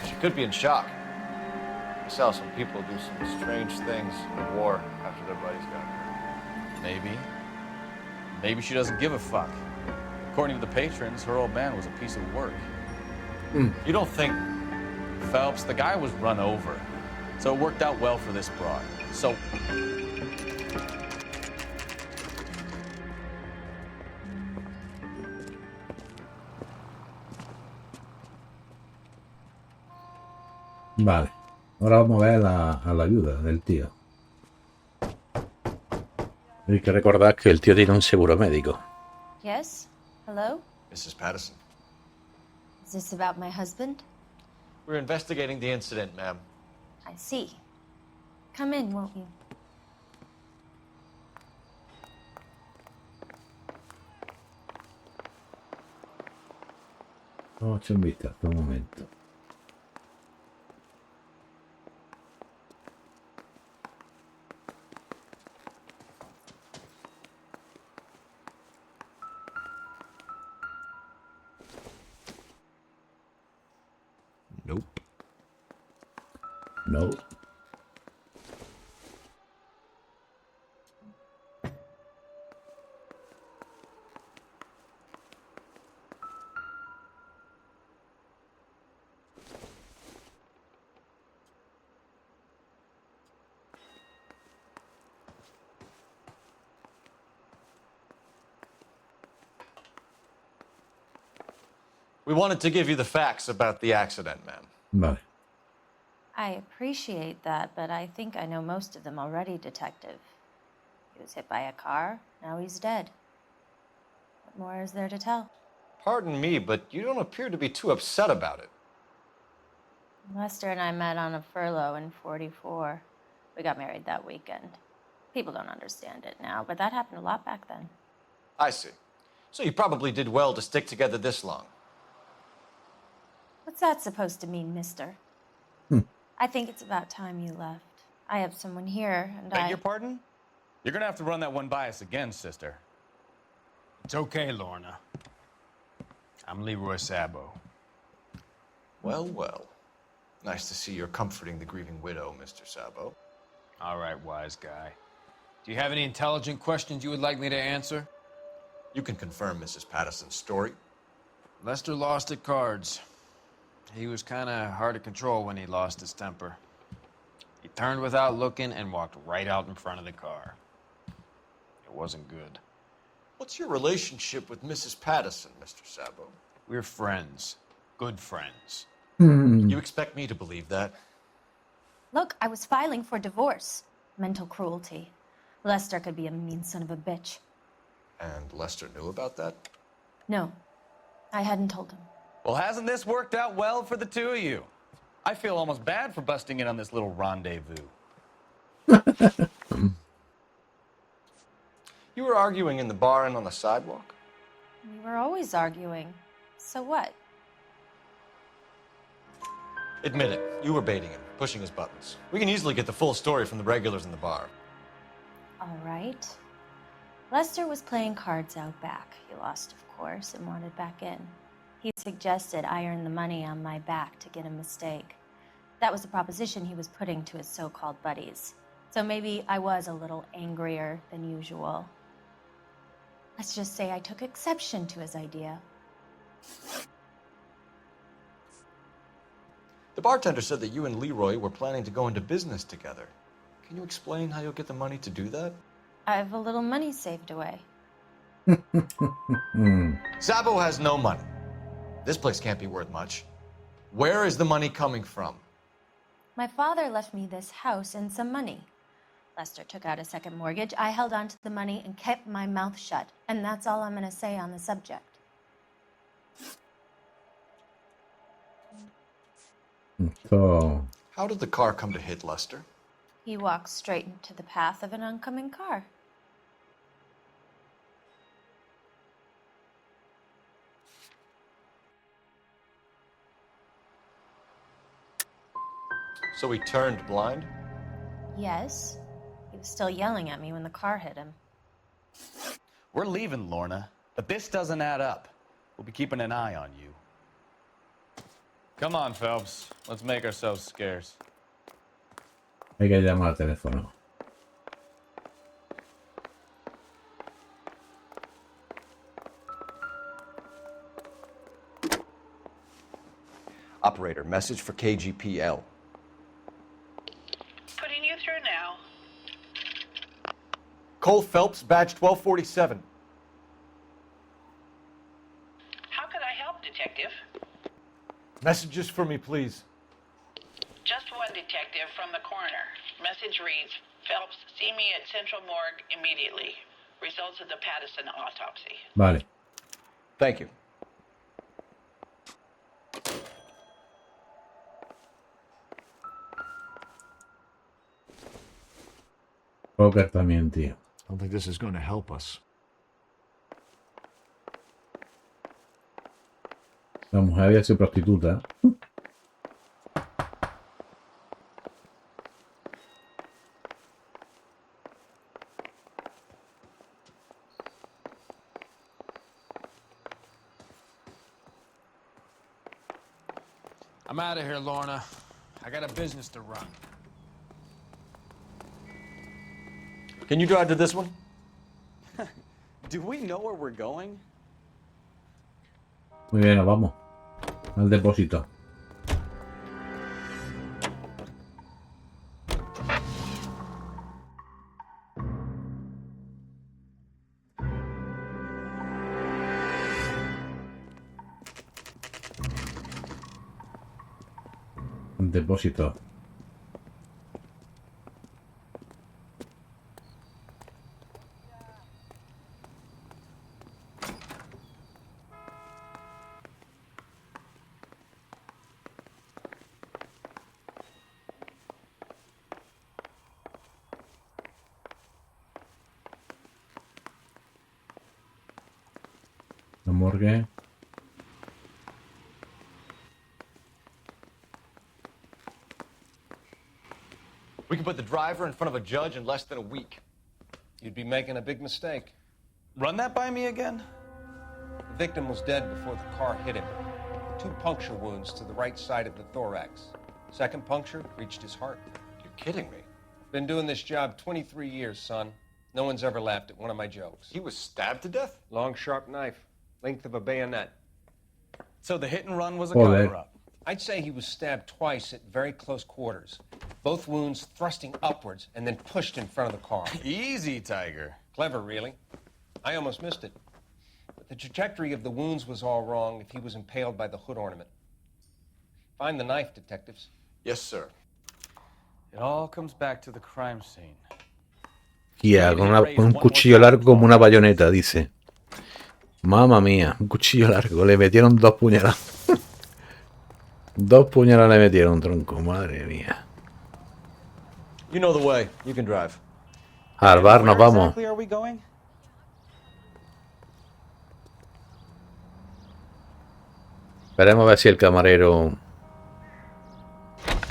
She could be in shock. I saw some people do some strange things in the war after their buddies got hurt. Maybe. Maybe she doesn't give a fuck. According to the patrons, her old man was a piece of work. You don't think... Phelps, the guy was run over. So it worked out well for this broad. So... Vale. Ahora vamos a ver a la ayuda del tío. Hay que recordar que el tío tiene un seguro médico. Yes? Hello? Mrs. Patterson. Is this about my husband? We're investigating the incident, ma'am. I see. Come in, won't you? Vamos a echar un vistazo un momento. Nope. No. We wanted to give you the facts about the accident, ma'am. Vale. I appreciate that, but I think I know most of them already, Detective. He was hit by a car, now he's dead. What more is there to tell? Pardon me, but you don't appear to be too upset about it. Lester and I met on a furlough in '44. We got married that weekend. People don't understand it now, but that happened a lot back then. I see. So you probably did well to stick together this long. What's that supposed to mean, mister? I think it's about time you left. I have someone here, and Beg your pardon? You're gonna have to run that one by us again, sister. It's okay, Lorna. I'm Leroy Sabo. Well, well. Nice to see you're comforting the grieving widow, Mr. Sabo. All right, wise guy. Do you have any intelligent questions you would like me to answer? You can confirm Mrs. Patterson's story. Lester lost at cards. He was kind of hard to control when he lost his temper. He turned without looking and walked right out in front of the car. It wasn't good. What's your relationship with Mrs. Patterson, Mr. Sabo? We're friends. Good friends. You expect me to believe that? Look, I was filing for divorce. Mental cruelty. Lester could be a mean son of a bitch. And Lester knew about that? No, I hadn't told him. Well, hasn't this worked out well for the two of you? I feel almost bad for busting in on this little rendezvous. You were arguing in the bar and on the sidewalk? We were always arguing. So what? Admit it, you were baiting him, pushing his buttons. We can easily get the full story from the regulars in the bar. All right. Lester was playing cards out back. He lost, of course, and wanted back in. He suggested I earn the money on my back to get a mistake. That was the proposition he was putting to his so-called buddies. So maybe I was a little angrier than usual. Let's just say I took exception to his idea. bartender said that you and Leroy were planning to go into business together. Can you explain how you'll get the money to do that? I have a little money saved away. Sabo has no money. This place can't be worth much. Where is the money coming from? My father left me this house and some money. Lester took out a second mortgage. I held on to the money and kept my mouth shut. And that's all I'm going to say on the subject. So, How did the car come to hit Lester? He walked straight into the path of an oncoming car. So he turned blind? Yes. He was still yelling at me when the car hit him. We're leaving, Lorna, but this doesn't add up. We'll be keeping an eye on you. Come on, Phelps. Let's make ourselves scarce. hay que llamar al teléfono. Operator, message for KGPL. Putting you through now. Cole Phelps, badge 1247. How can I help, Detective? Messages for me, please. Just one detective from the coroner. Message reads, Phelps, see me at Central Morgue immediately. Results of the Pattison autopsy. Vale. Thank you. Poker también, tío. I don't think this is going to help us. La mujer había sido prostituta. I'm out of here, Lorna. I got a business to run. Can you drive to this one? Do we know where we're going? Muy bien, nos vamos. Al depósito. Depósito. La morgue. We can put the driver in front of a judge in less than a week. You'd be making a big mistake. Run that by me again? The victim was dead before the car hit him. 2 puncture wounds to the right side of the thorax. Second puncture reached his heart. You're kidding me. Been doing this job 23 years, son. No one's ever laughed at one of my jokes. He was stabbed to death? Long, sharp knife. Length of a bayonet. So the hit and run was a Joder. cover-up. I'd say he was stabbed twice at very close quarters. Both wounds thrusting upwards and then pushed in front of the car. Easy, Tiger. Clever, really. I almost missed it. But the trajectory of the wounds was all wrong if he was impaled by the hood ornament. Find the knife, detectives. Yes, sir. It all comes back to the crime scene. Tía, con un cuchillo largo como una bayoneta, dice. Mamma mía, un cuchillo largo. Le metieron 2 puñaladas. 2 puñaladas le metieron, tronco. Madre mía. You know the way. You can drive. Al bar nos vamos. Exactly are we going? Esperemos a ver si el camarero...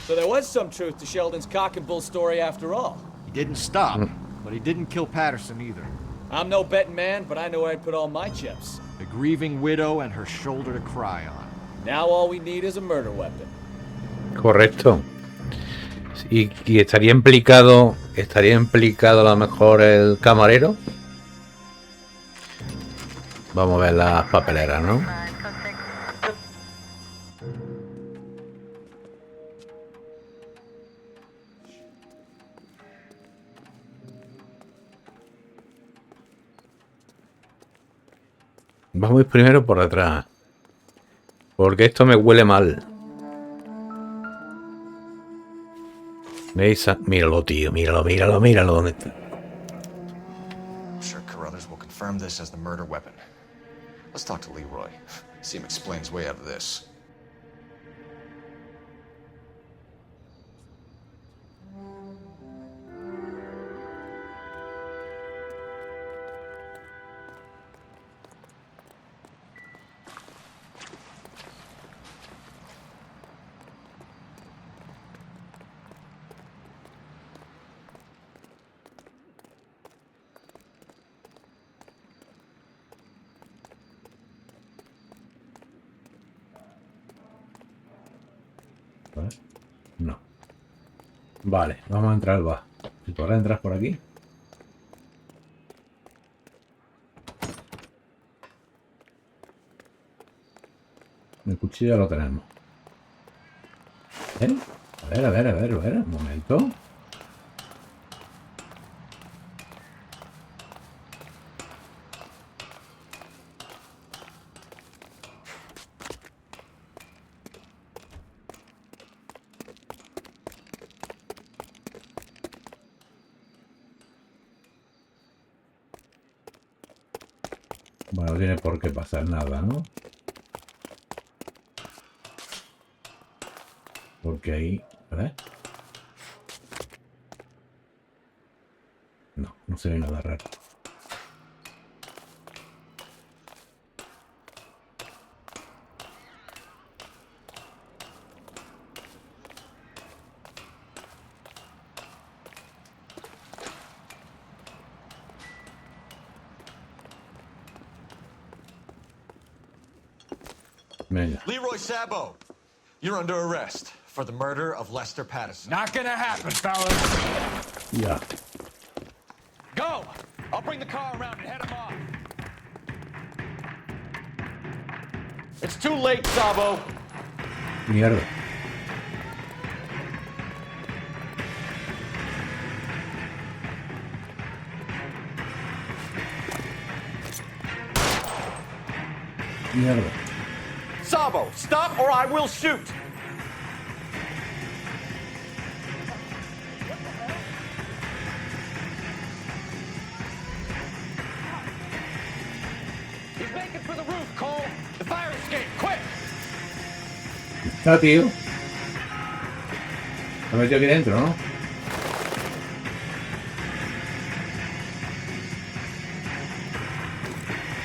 So there was some truth to Sheldon's cock and bull story after all. He didn't stop, but he didn't kill Patterson either. I'm no betting man, but I know where I'd put all my chips. The grieving widow and her shoulder to cry on. Now all we need is a murder weapon. Correcto. Y estaría implicado a lo mejor el camarero. Vamos a ver las papeleras, ¿no? Vamos a ir primero por detrás. Porque esto me huele mal. ¿Veis? Míralo, tío. Míralo, míralo, míralo. ¿Dónde está? I'm sure Carruthers will confirm this as the murder weapon. Let's talk to Leroy. See him explain his way out of this. ¿Vale? No. Vale, vamos a entrar al bar. Si podrás entrar por aquí. El cuchillo ya lo tenemos. ¿Eh? A ver, a ver, a ver, a ver. Un momento. Bueno, no tiene por qué pasar nada, ¿no? Porque ahí... ¿verdad? No, no se ve nada raro. Venga. Leroy Sabo, you're under arrest for the murder of Lester Patterson. Not gonna happen, fellas. Ya. Go! I'll bring the car around and head him off. It's too late, Sabo. Mierda. Mierda. Sabo, stop or I will shoot. He's making for the roof, Cole. The fire escape, quick! Está, tío. Se ha metido aquí dentro, ¿no?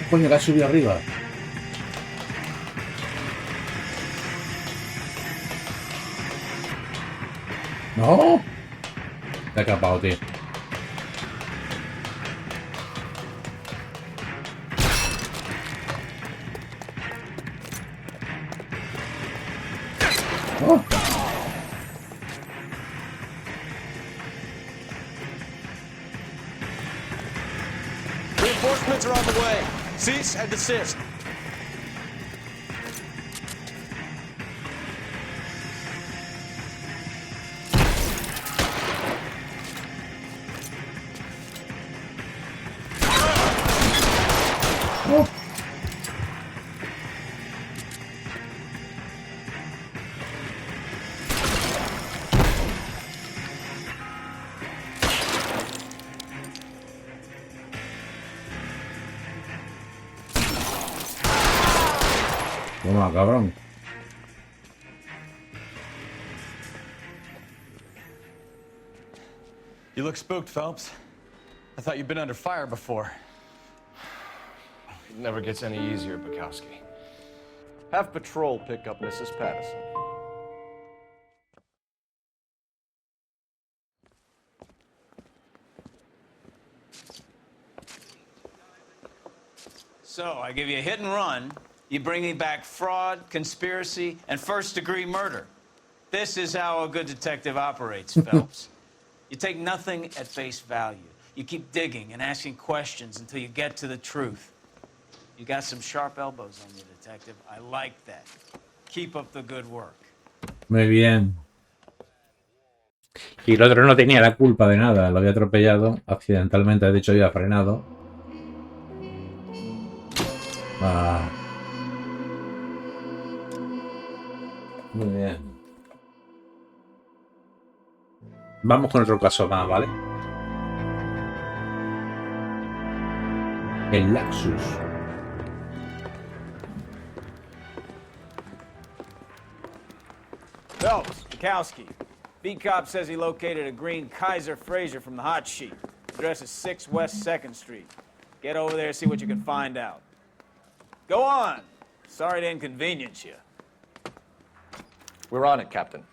Coño, que ha subido arriba. ¡No! Se ha escapado, tío. ¡Oh! Reinforcements are on the way. Cease and desist. ¡Oh! Toma, cabrón. You look spooked, Phelps. I thought you'd been under fire before. It never gets any easier, Bukowski. Have patrol pick up Mrs. Patterson. So, I give you a hit and run. You bring me back fraud, conspiracy, and first-degree murder. This is how a good detective operates, Phelps. You take nothing at face value. You keep digging and asking questions until you get to the truth. You got some sharp elbows on you, detective. I like that. Keep up the good work. Muy bien. Y el otro no tenía la culpa de nada. Lo había atropellado accidentalmente. De hecho, había frenado. Ah. Muy bien. Vamos con otro caso más, ¿vale? El Laxus. Phelps, Bukowski. B-Cop says he located a green Kaiser Fraser from the hot sheet. Address is 6 West 2nd Street. Get over there and see what you can find out. Go on. Sorry to inconvenience you. We're on it, Captain.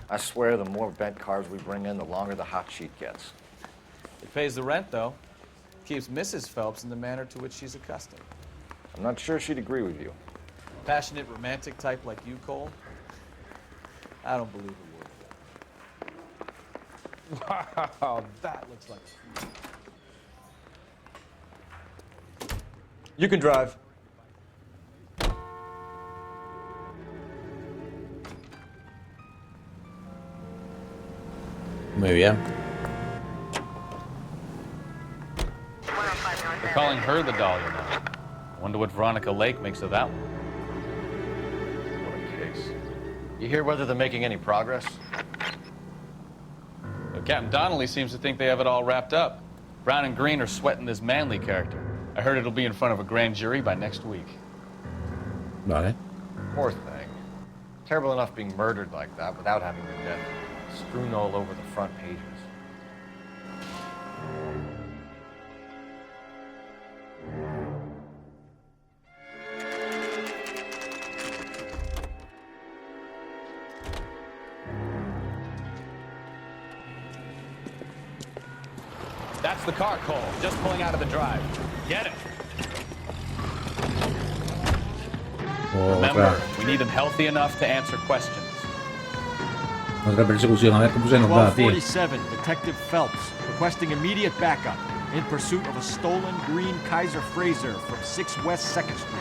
I swear the more bent cars we bring in, the longer the hot sheet gets. It pays the rent, though. Keeps Mrs. Phelps in the manner to which she's accustomed. I'm not sure she'd agree with you. Passionate, romantic type like you, Cole? I don't believe a word. Wow, that looks like You can drive. Muy bien. They're calling her the Dahlia now. I wonder what Veronica Lake makes of that one. What a case. You hear whether they're making any progress? Well, Captain Donnelly seems to think they have it all wrapped up. Brown and Green are sweating this Manley character. I heard it'll be in front of a grand jury by next week. Vale. Poor thing. Terrible enough being murdered like that without having her death strewn all over the front pages. That's the car, Cole. Just pulling out of the drive. Get it. Remember, we need them healthy enough to answer questions. Otra persecución, a ver cómo se nos da, tío. 1247, Detective Phelps, requesting immediate backup in pursuit of a stolen green Kaiser Fraser from 6 West 2nd Street.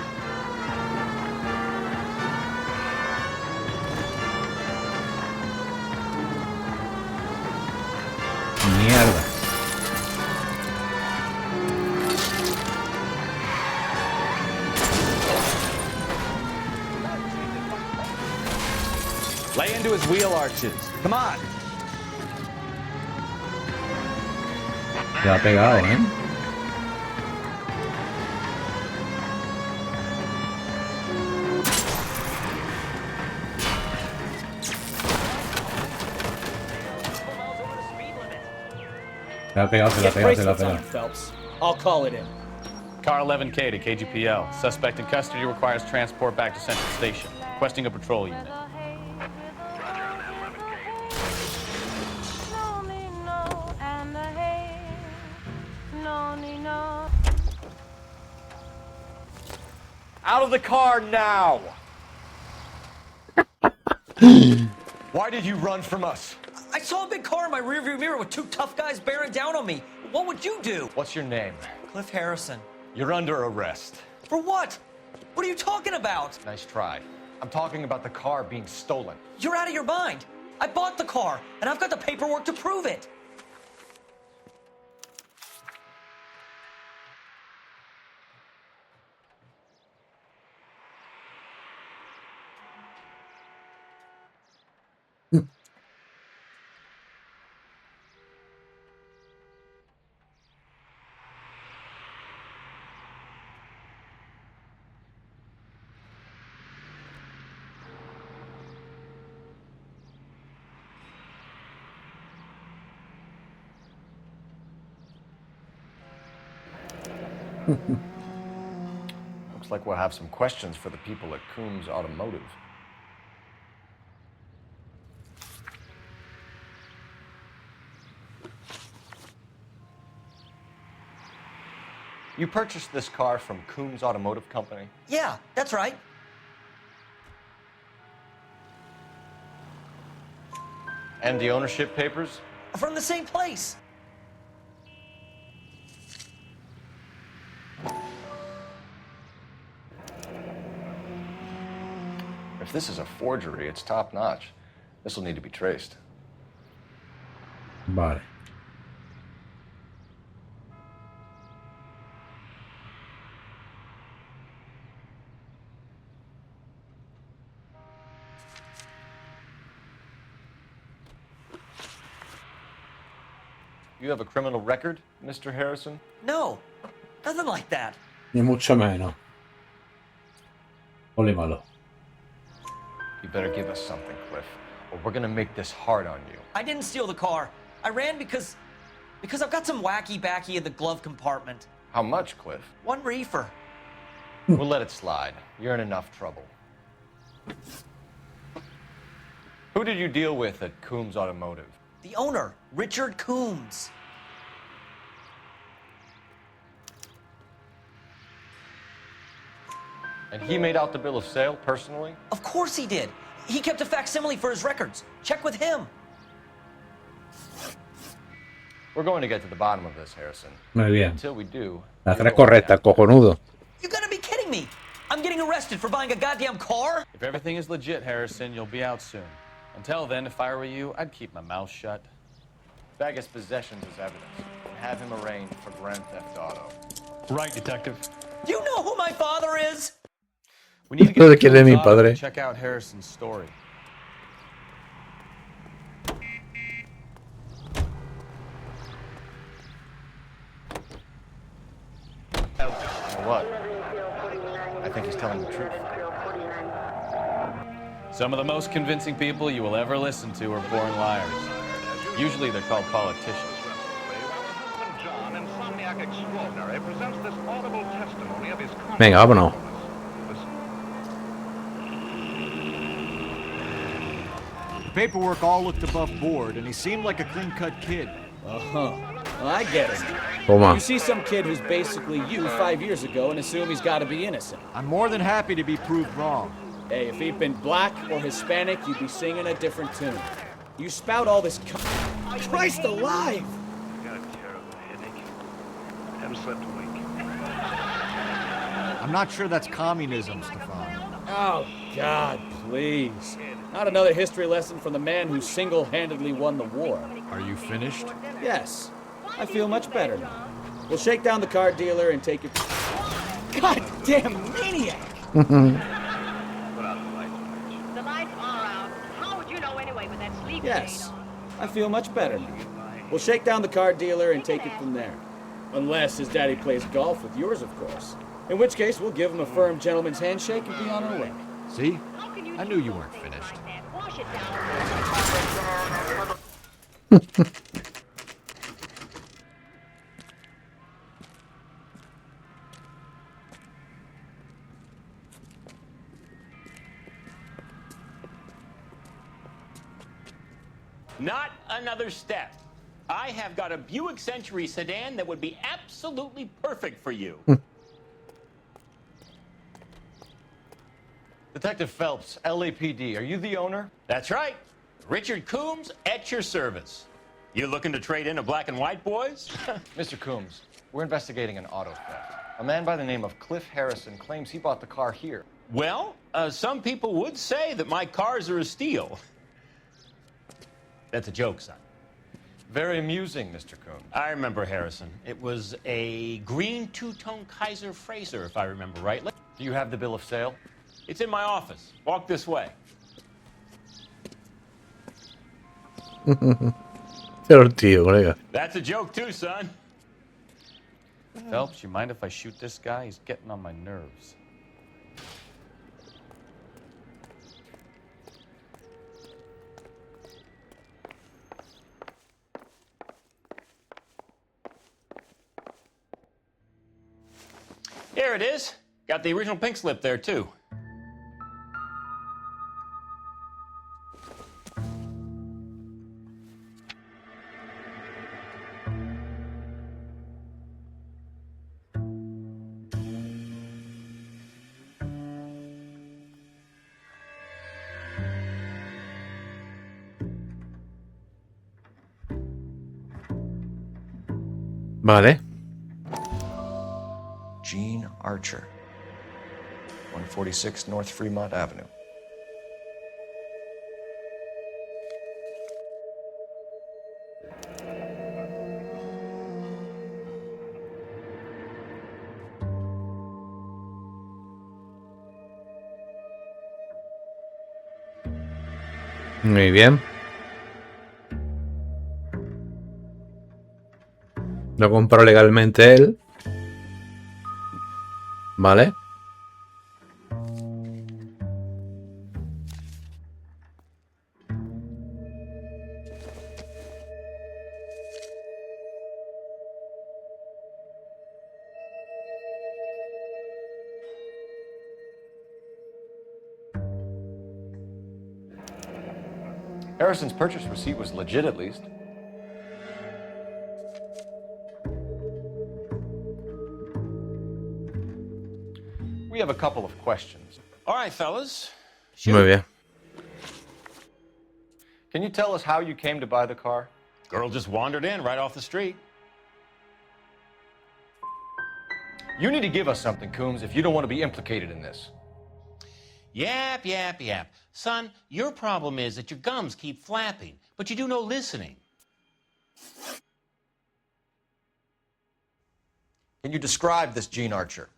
Mierda. Lay into his wheel arches. Come on. Se ha pegado, ¿eh? Se la ha pegado, se la ha pegado, se la ha pegado. Phelps. I'll call it in. Car 11K to KGPL. Suspect in custody requires transport back to Central Station. Requesting a patrol unit. Out of the car now! Why did you run from us? I saw a big car in my rearview mirror with two tough guys bearing down on me. What would you do? What's your name? Cliff Harrison. You're under arrest. For what? What are you talking about? Nice try. I'm talking about the car being stolen. You're out of your mind. I bought the car, and I've got the paperwork to prove it. Looks like we'll have some questions for the people at Coombs Automotive. You purchased this car from Coombs Automotive Company? Yeah, that's right. And the ownership papers? From the same place. If this is a forgery, it's top-notch. This will need to be traced. Vale. You have a criminal record, Mr. Harrison? No, nothing like that. Ni mucho menos. Ole malo. You better give us something, Cliff, or we're gonna make this hard on you. I didn't steal the car. I ran because I've got some wacky backy in the glove compartment. How much, Cliff? 1 reefer. We'll let it slide. You're in enough trouble. Who did you deal with at Coombs Automotive? The owner, Richard Coombs. And he made out the bill of sale personally? Of course he did. He kept a facsimile for his records. Check with him. We're going to get to the bottom of this, Harrison. Muy bien. Until we do, La haces correcta, cojonudo. You gotta be kidding me. I'm getting arrested for buying a goddamn car? If everything is legit, Harrison, you'll be out soon. Until then, if I were you, I'd keep my mouth shut. bag his possessions as evidence and have him arraigned for Grand Theft Auto. Right, detective. Do you know who my father is? We need to No get quiere mi padre. and check out Harrison's story. What? I think he's telling the truth. Some of the most convincing people you will ever listen to are born liars. Usually they're called politicians. Venga, vámonos. The paperwork all looked above board, and he seemed like a clean-cut kid. Well, I get it. Toma. You see some kid who's basically you 5 years ago and assume he's got to be innocent. I'm more than happy to be proved wrong. Hey, if he'd been black or Hispanic, you'd be singing a different tune. You spout all this Christ alive! Got a terrible headache. Haven't slept a week. I'm not sure that's communism, Stefan. Oh, God, please. Not another history lesson from the man who single-handedly won the war. Are you finished? Yes. I feel much better now. We'll shake down the car dealer and take it... Goddamn maniac! The lights are out. How would you know anyway with that sleep Yes. I feel much better now. We'll shake down the car dealer and take it from there. Unless his daddy plays golf with yours, of course. In which case, we'll give him a firm gentleman's handshake and be on our way. See? I knew you weren't finished. Wash it down. Not another step. I have got a Buick Century sedan that would be absolutely perfect for you. Detective Phelps, LAPD, are you the owner? That's right. Richard Coombs at your service. You looking to trade in a black and white, boys? Mr. Coombs, we're investigating an auto theft. A man by the name of Cliff Harrison claims he bought the car here. Well, some people would say that my cars are a steal. That's a joke, son. Very amusing, Mr. Coombs. I remember Harrison. It was a green two-tone Kaiser Frazer, if I remember rightly. Do you have the bill of sale? It's in my office. Walk this way. Tío, colega. That's a joke too, son. Phelps, you mind if I shoot this guy? He's getting on my nerves. Here it is. Got the original pink slip there, too. Vale. Gene Archer, 146 North Fremont Avenue. Muy bien. Lo compró legalmente él. Vale. Harrison's purchase receipt was legit, at least. We have a couple of questions. All right, fellas. Muy bien. Can you tell us how you came to buy the car? Girl just wandered in right off the street. You need to give us something, Coombs, if you don't want to be implicated in this. Yap, yap, yap. Son, your problem is that your gums keep flapping, but you do no listening. Can you describe this Gene Archer?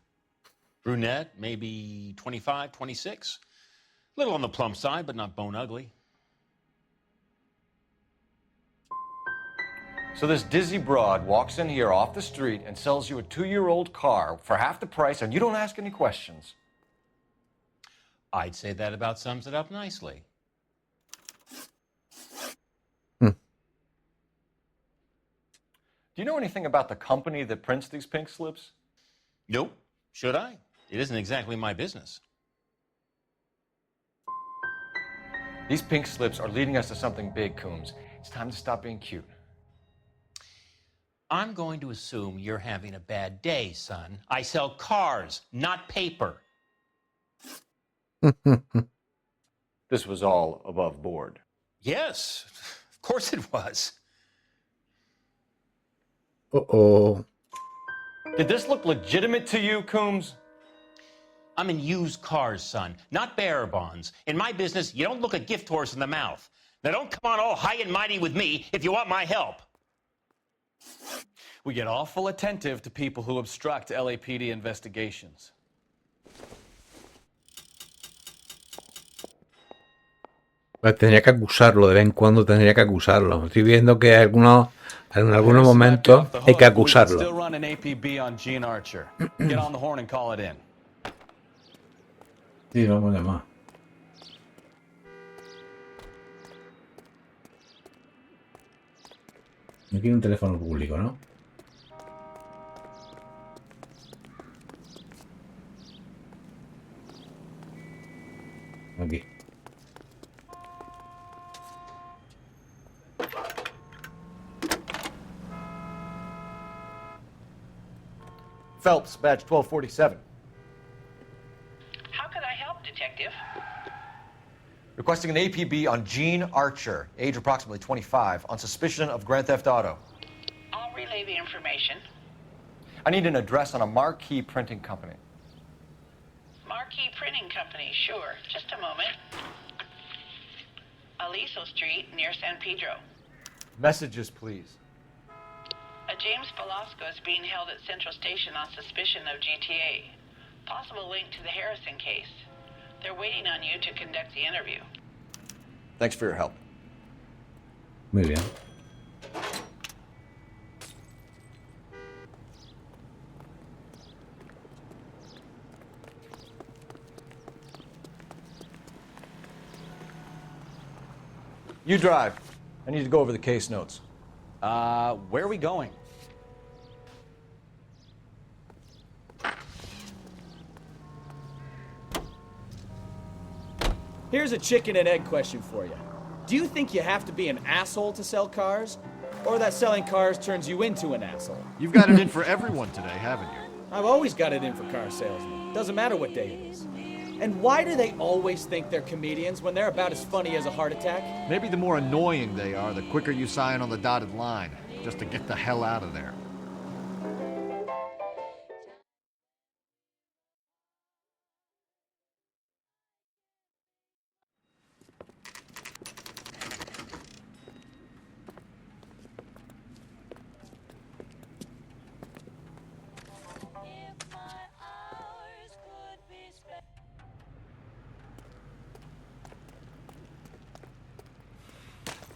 Brunette, maybe 25, 26. Little on the plump side, but not bone ugly. So this dizzy broad walks in here off the street and sells you a 2-year-old car for half the price, and you don't ask any questions. I'd say that about sums it up nicely. Do you know anything about the company that prints these pink slips? Nope. Should I? It isn't exactly my business. These pink slips are leading us to something big, Coombs. It's time to stop being cute. I'm going to assume you're having a bad day, son. I sell cars, not paper. This was all above board. Yes, of course it was. Uh-oh. Did this look legitimate to you, Coombs? I'm in used cars, son, not bearer bonds. In my business, you don't look a gift horse in the mouth. Now don't come on all high and mighty with me if you want my help. We get awful attentive to people who obstruct LAPD investigations. Pues tendría que acusarlo, de vez en cuando tendría que acusarlo. Estoy viendo que en algunos momentos hay que acusarlo. Still run an APB on Gene Archer. Get on the horn and call it in. Sí, vamos a llamar. No quiero un teléfono público, ¿no? Aquí. Phelps, badge 1247. How could I help, Detective? Requesting an APB on Gene Archer, age approximately 25, on suspicion of grand theft auto. I'll relay the information. I need an address on a marquee printing company. Marquee Printing Company, sure. Just a moment. Aliso Street, near San Pedro. Messages, please. A James Velasco is being held at Central Station on suspicion of GTA. Possible link to the Harrison case. They're waiting on you to conduct the interview. Thanks for your help. Muy bien. You drive. I need to go over the case notes. Where are we going? Here's a chicken and egg question for you. Do you think you have to be an asshole to sell cars? Or that selling cars turns you into an asshole? You've got it in for everyone today, haven't you? I've always got it in for car salesmen. Doesn't matter what day it is. And why do they always think they're comedians when they're about as funny as a heart attack? Maybe the more annoying they are, the quicker you sign on the dotted line, just to get the hell out of there.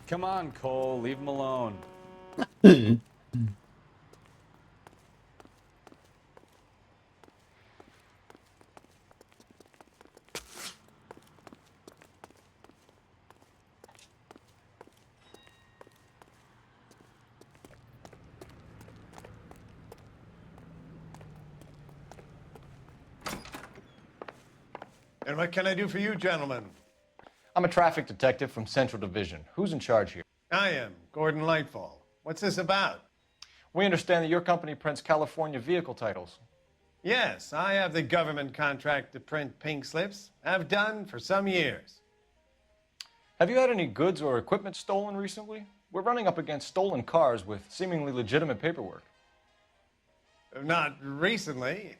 Come on, Cole, leave him alone. And what can I do for you, gentlemen? I'm a traffic detective from Central Division. Who's in charge here? I am, Gordon Lightfall. What's this about? We understand that your company prints California vehicle titles. Yes, I have the government contract to print pink slips. I've done for some years. Have you had any goods or equipment stolen recently? We're running up against stolen cars with seemingly legitimate paperwork. Not recently.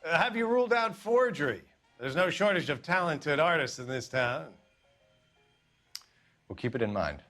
Have you ruled out forgery? There's no shortage of talented artists in this town. We'll keep it in mind.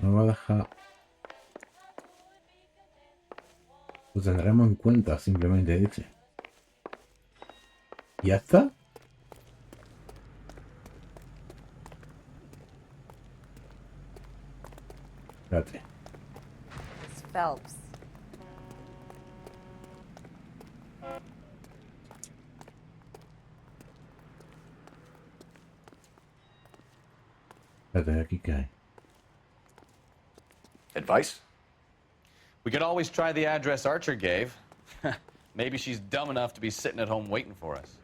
No va a dejar. Lo tendremos en cuenta, simplemente dice. ¿Ya está? Espérate. It's Phelps. Espérate, aquí qué hay. Advice? We could always try the address Archer gave. Maybe she's dumb enough to be sitting at home waiting for us.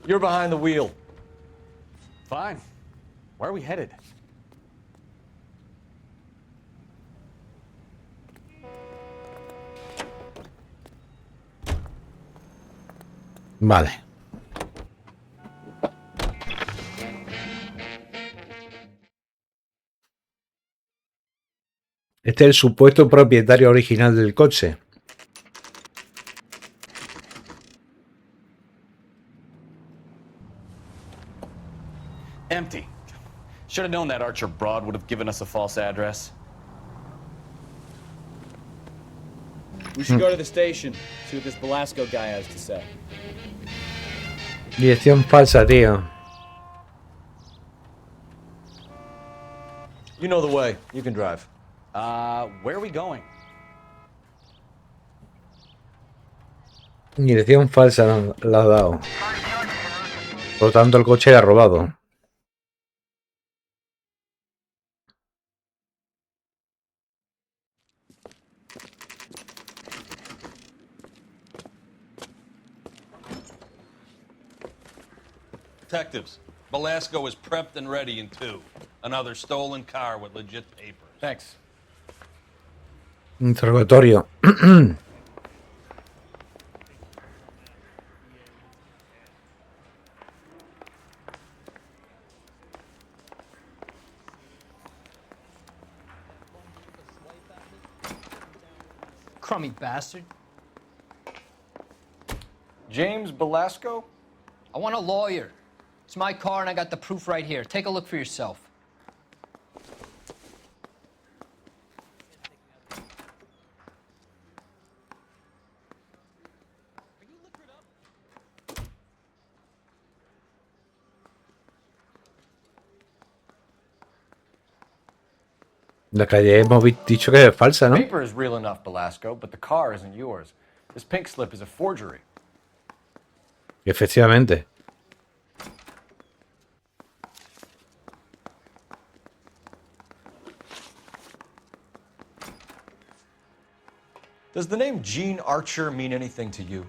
You're behind the wheel. Fine. Where are we headed? Vale. Este es el supuesto propietario original del coche. Empty. Should have known that Archer broad would have given us a false address. We should go to the station, see what this Velasco guy has to say. Dirección falsa, tío. You know the way. You can drive. Where are we going? Dirección falsa la ha dado. Por lo tanto, el coche era robado. Detectives, Velasco is prepped and ready in 2. Another stolen car with legit papers. Thanks. Interrogatorio. Crummy bastard. James Velasco? I want a lawyer. It's my car and I got the proof right here. Take a look for yourself. La calle hemos dicho que es falsa, ¿no? Paper is real enough, Velasco, but the car isn't yours. This pink slip is a forgery. Efectivamente. Does the name Jean Archer mean anything to you?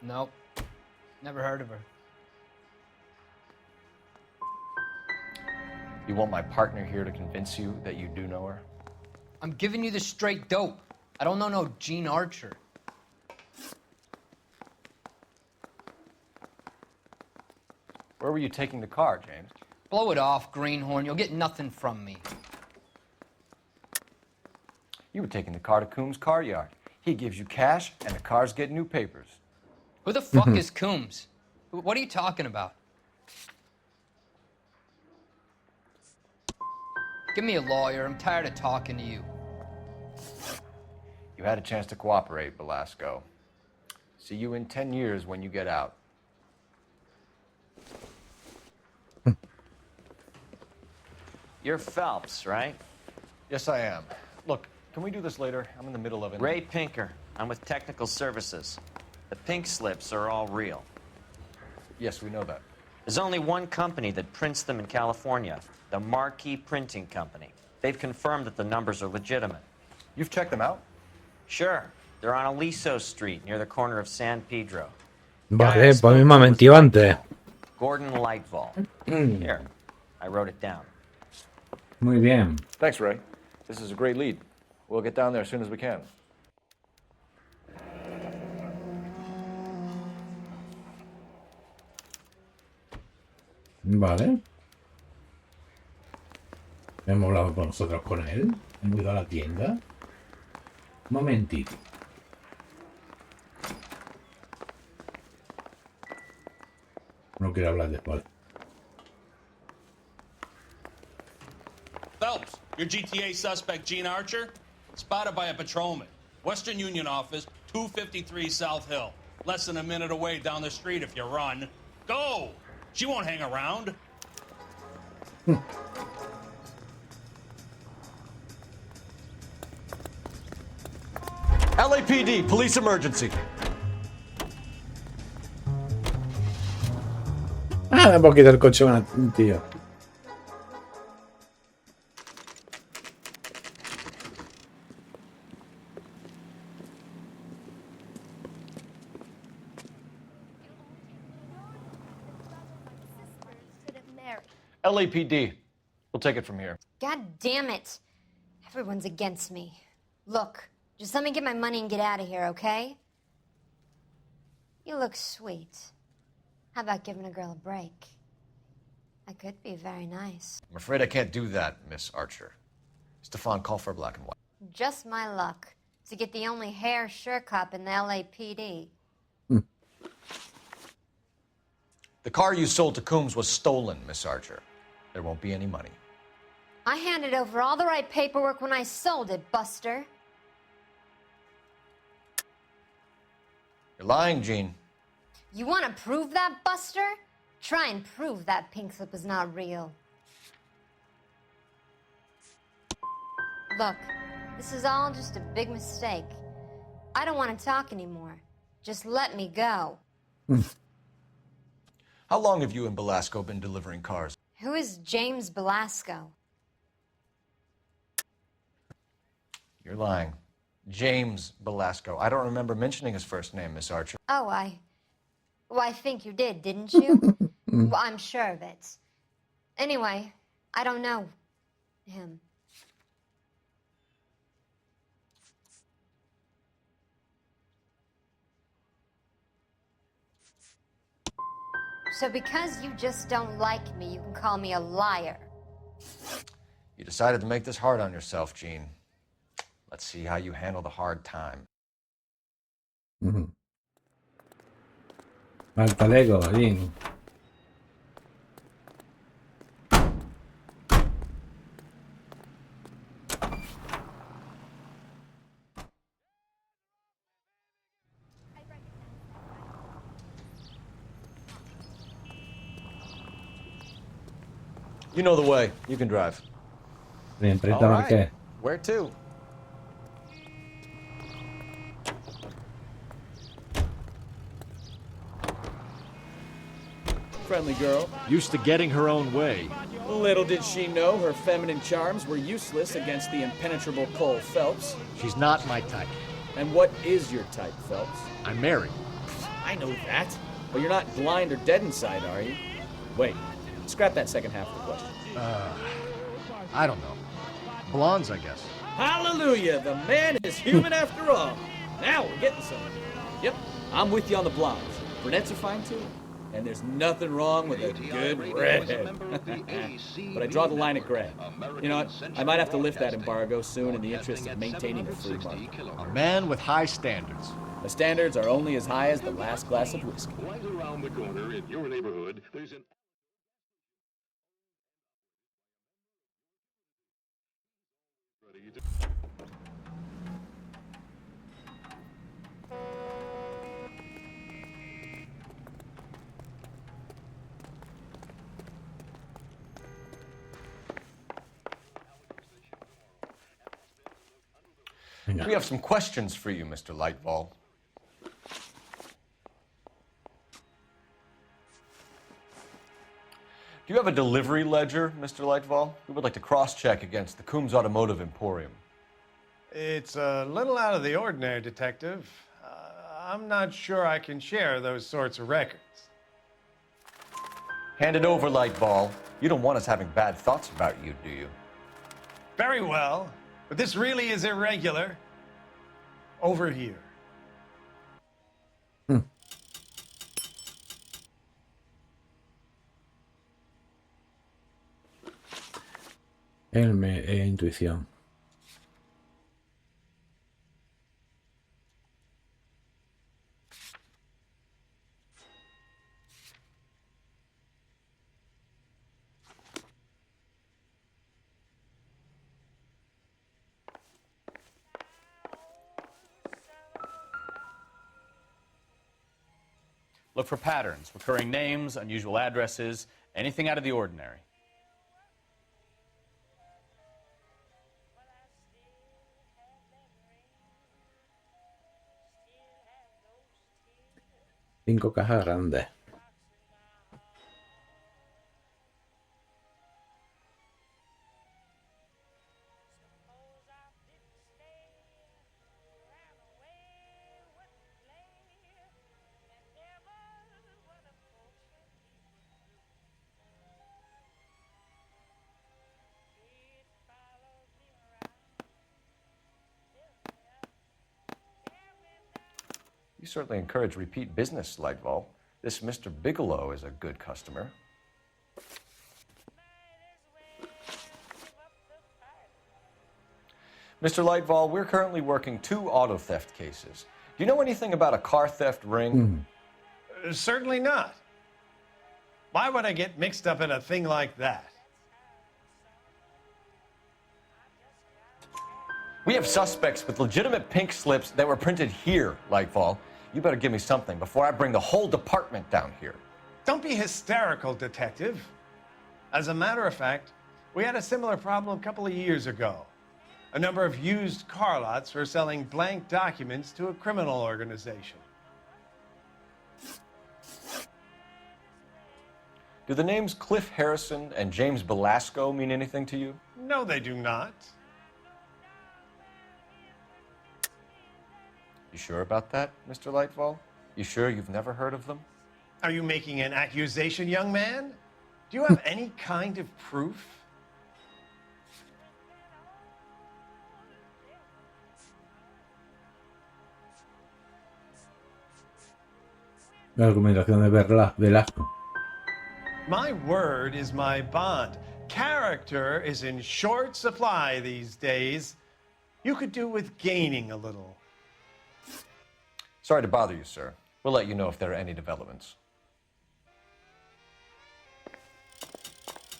Nope. Never heard of her. You want my partner here to convince you that you do know her? I'm giving you the straight dope. I don't know no Gene Archer. Where were you taking the car, James? Blow it off, Greenhorn. You'll get nothing from me. You were taking the car to Coombs' car yard. He gives you cash, and the cars get new papers. Who the fuck is Coombs? What are you talking about? Give me a lawyer. I'm tired of talking to you. You had a chance to cooperate, Velasco. See you in 10 years when you get out. You're Phelps, right? Yes, I am. Look, can we do this later? I'm in the middle of it. Ray Pinker. I'm with Technical Services. The pink slips are all real. Yes, we know that. There's only one company that prints them in California, the Marquee Printing Company. They've confirmed that the numbers are legitimate. You've checked them out? Sure. They're on Aliso Street, near the corner of San Pedro. Vale, pues a mí me ha mentido antes. Gordon Lightval. Here, I wrote it down. Muy bien. Thanks, Ray. This is a great lead. We'll get down there as soon as we can. Vale. Hemos hablado con nosotros con él. Hemos ido a la tienda. Un momentito. No quiero hablar después. Phelps, your GTA suspect, Gene Archer, spotted by a patrolman. Western Union office, 253 South Hill. Less than a minute away down the street if you run. Go! She won't hang around. LAPD, police emergency. Ah, un poquito el coche, un tío. LAPD. We'll take it from here. God damn it. Everyone's against me. Look, just let me get my money and get out of here, okay? You look sweet. How about giving a girl a break? I could be very nice. I'm afraid I can't do that, Miss Archer. Stefan, call for black and white. Just my luck to get the only hair sure cop in the LAPD. The car you sold to Coombs was stolen, Miss Archer. There won't be any money. I handed over all the right paperwork when I sold it, Buster. You're lying, Gene. You want to prove that, Buster? Try and prove that pink slip is not real. Look, this is all just a big mistake. I don't want to talk anymore. Just let me go. How long have you and Velasco been delivering cars? Who is James Velasco? You're lying. James Velasco. I don't remember mentioning his first name, Miss Archer. Oh, I think you did, didn't you? Well, I'm sure of it. Anyway, I don't know him. So because you just don't like me, you can call me a liar. You decided to make this hard on yourself, Gene. Let's see how you handle the hard time. Falta Lego, Jin. You know the way. You can drive. Bien, All right. Where to? Friendly girl. Used to getting her own way. Little did she know her feminine charms were useless against the impenetrable Cole Phelps. She's not my type. And what is your type, Phelps? I'm married. I know that. But you're not blind or dead inside, are you? Wait, scrap that second half of the question. I don't know. Blondes, I guess. Hallelujah! The man is human after all. Now we're getting somewhere. Yep, I'm with you on the blondes. Brunettes are fine too. And there's nothing wrong with a good redhead. But I draw the line at gray. You know what? I might have to lift that embargo soon in the interest of maintaining a free market. A man with high standards. The standards are only as high as the last glass of whiskey. Right around the corner in your neighborhood, there's an you do. We have some questions for you, Mr. Lightfall. Do you have a delivery ledger, Mr. Lightfall? We would like to cross-check against the Coombs Automotive Emporium. It's a little out of the ordinary, Detective. I'm not sure I can share those sorts of records. Hand it over, Lightfall. You don't want us having bad thoughts about you, do you? Very well, but this really is irregular. Over here. Intuición. Look for patterns, recurring names, unusual addresses, anything out of the ordinary. Cinco cajas grandes. You certainly encourage repeat business, Lightfall. This Mr. Bigelow is a good customer. Mr. Lightfall, we're currently working 2 auto theft cases. Do you know anything about a car theft ring? Certainly not. Why would I get mixed up in a thing like that? We have suspects with legitimate pink slips that were printed here, Lightfall. You better give me something before I bring the whole department down here. Don't be hysterical, Detective. As a matter of fact, we had a similar problem a couple of years ago. A number of used car lots were selling blank documents to a criminal organization. Do the names Cliff Harrison and James Belasco mean anything to you? No, they do not. You sure about that, Mr. Lightfall? You sure you've never heard of them? Are you making an accusation, young man? Do you have any kind of proof? La argumentación de Velasco. My word is my bond. Character is in short supply these days. You could do with gaining a little. Sorry to bother you, sir. We'll let you know if there are any developments.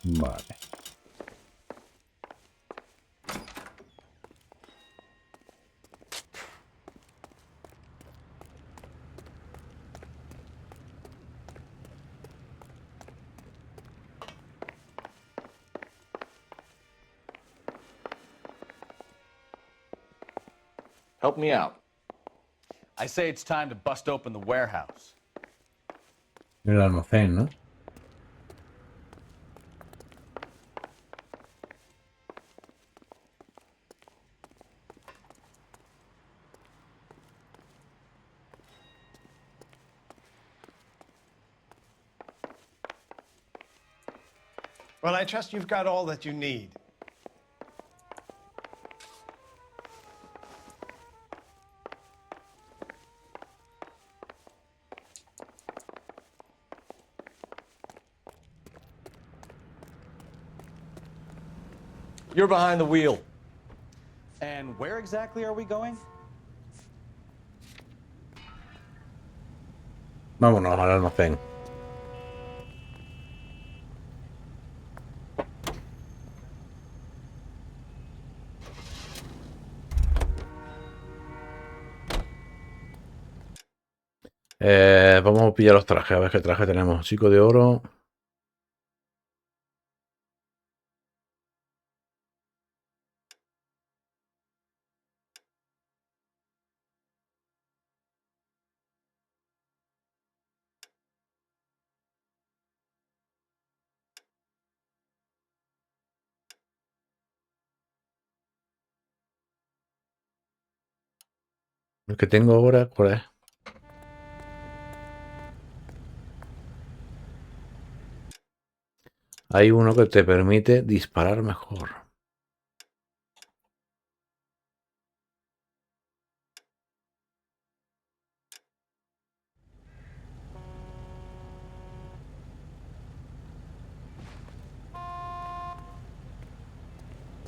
Vale. Help me out. I say it's time to bust open the warehouse. El almacén, ¿no? Well, I trust you've got all that you need. You're behind the wheel. And where exactly are we going? Vámonos al almacén. Vamos a pillar los trajes, a ver qué traje tenemos. Chico de oro. El que tengo ahora, ¿cuál es? Hay uno que te permite disparar mejor.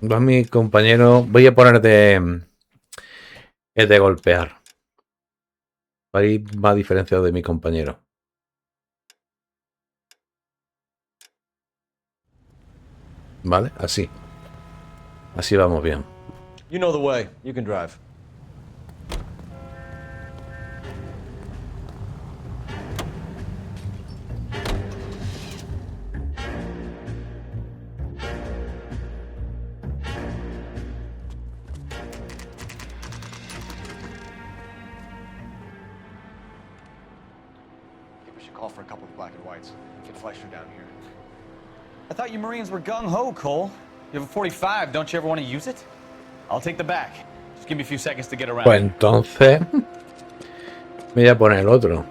Va mi compañero. Voy a poner de golpear. Ahí va diferenciado de mi compañero. ¿Vale? Así. Así vamos bien. You know the way. You can drive. Think we should call for a couple of black and whites. Get Fleischer down here. I thought you Marines were gung-ho, Cole. You have a 45. Don't you ever want to use it? I'll take the back. Just give me a few seconds to get around. Pues entonces me voy a poner el otro.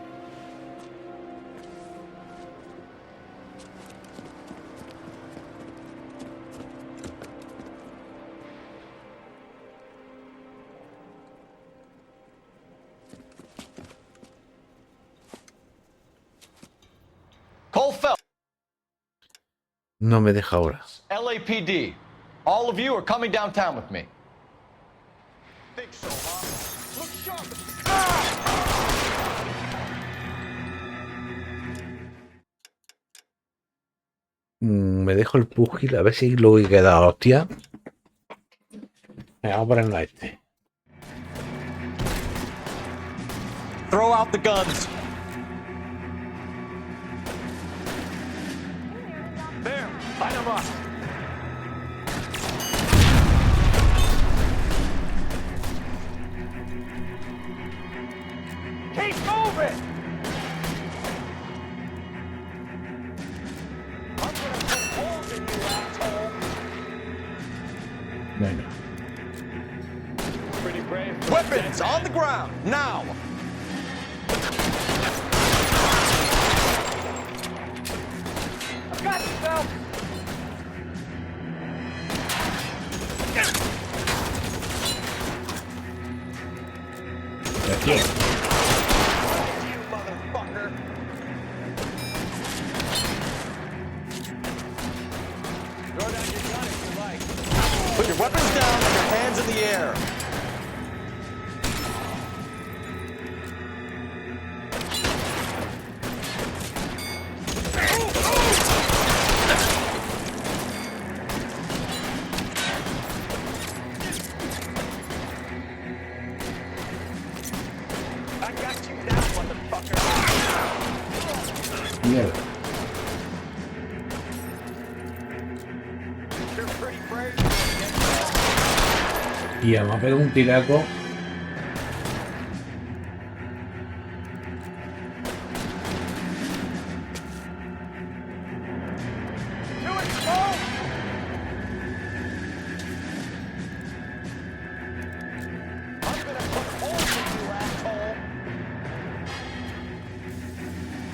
Cole Phelps. No me deja ahora. LAPD. All of you are coming downtown with me. Think so, huh? Look sharp. Me dejo el pugil a ver si lo he quedado, hostia. Vamos a ponerlo a este. Throw out the guns. There, line them up. Keep moving! I'm gonna put holes in you, asshole! Venga. Pretty brave. Weapons on the ground, now! I've got you, Phelps! Aquí. You motherfucker! Throw down your gun if you like. Put your weapons down and your hands in the air. I got you now, motherfucker. Mierda. You're pretty brave. Y además me pegó un tiraco. Do it, Cole! I'm gonna put holes in you, asshole!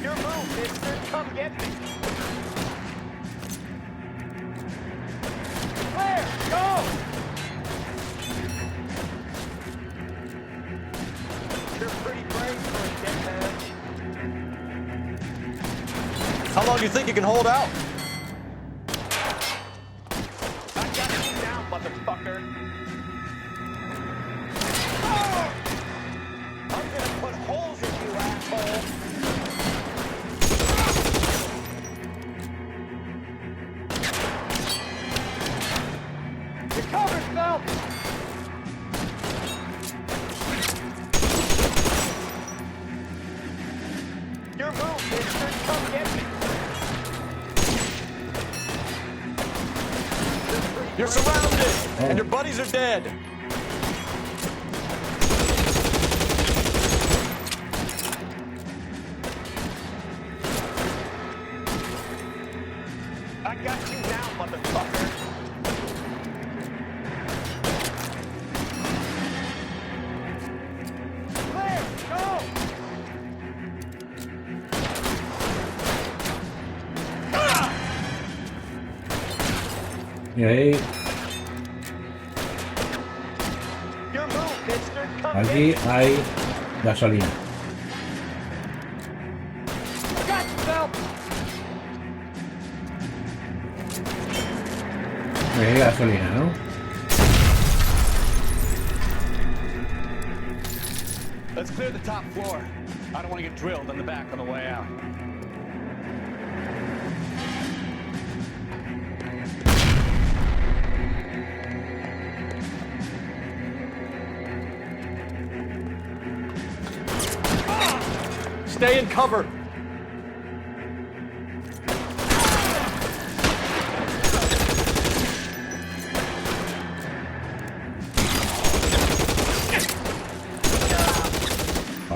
Your move, mister. Come get me! Claire, go! You're pretty brave for a dead man. How long do you think you can hold out? I got you now, motherfucker. Oh! I'm gonna put holes in you, asshole. You're covered, Phelps. You're surrounded, and your buddies are dead. I got you now, motherfucker. Clear, go! Y ahí, Your move, mister. Come aquí get it. hay gasolina. Got you, Phelps. Y hay gasolina, ¿no? Let's clear the top floor. I don't want to get drilled in the back on the way out. Stay in cover.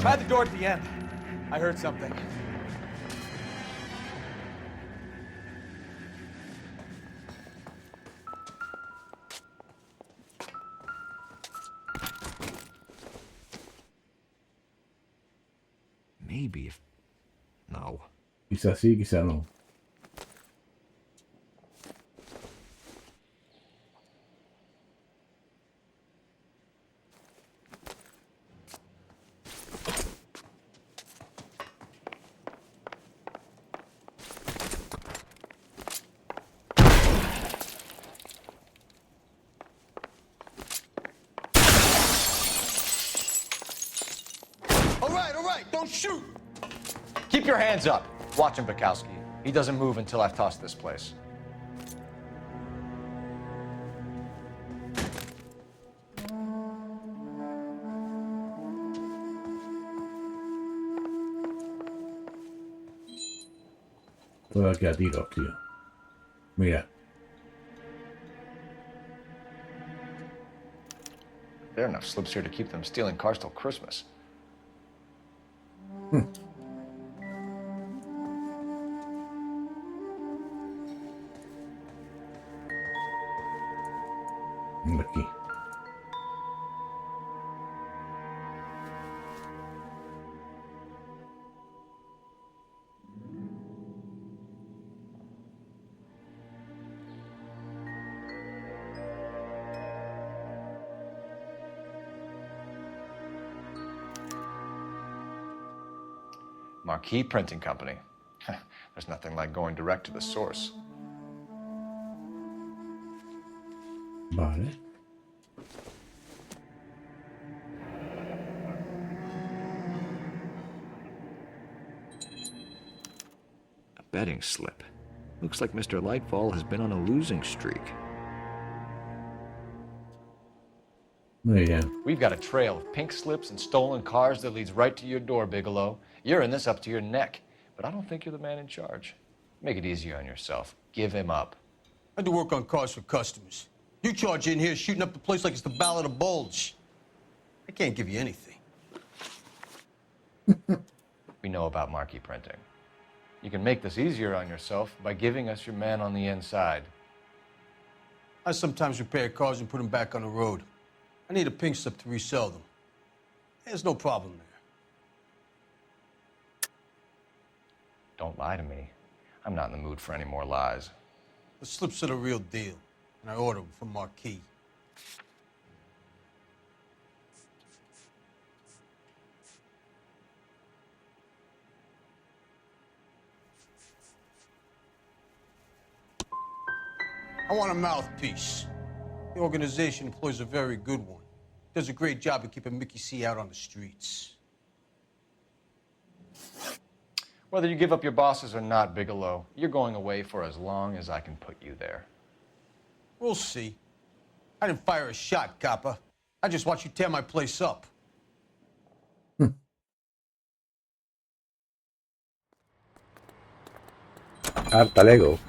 By the door at the end. I heard something. Maybe if... No. Quizá sí, quizá no. All right, don't shoot! Keep your hands up. Watch him, Bukowski. He doesn't move until I've tossed this place. Todo aquí a tiros, tío. Mira. There are enough slips here to keep them stealing cars till Christmas. Aquí. Marquee Printing Company. There's nothing like going direct to the source. Vale. A betting slip. Looks like Mr. Lightfall has been on a losing streak. Muy bien. We've got a trail of pink slips and stolen cars that leads right to your door, Bigelow. You're in this up to your neck, but I don't think you're the man in charge. Make it easier on yourself. Give him up. I do work on cars for customers. You charge in here shooting up the place like it's the Ballad of Bulge. I can't give you anything. We know about marquee printing. You can make this easier on yourself by giving us your man on the inside. I sometimes repair cars and put them back on the road. I need a pink slip to resell them. There's no problem there. Don't lie to me. I'm not in the mood for any more lies. The slips are the real deal, and I order them from Marquee. I want a mouthpiece. The organization employs a very good one. Does a great job of keeping Mickey C out on the streets. Whether you give up your bosses or not, Bigelow, you're going away for as long as I can put you there. We'll see. I didn't fire a shot, copper. I just watched you tear my place up. Harta Lego.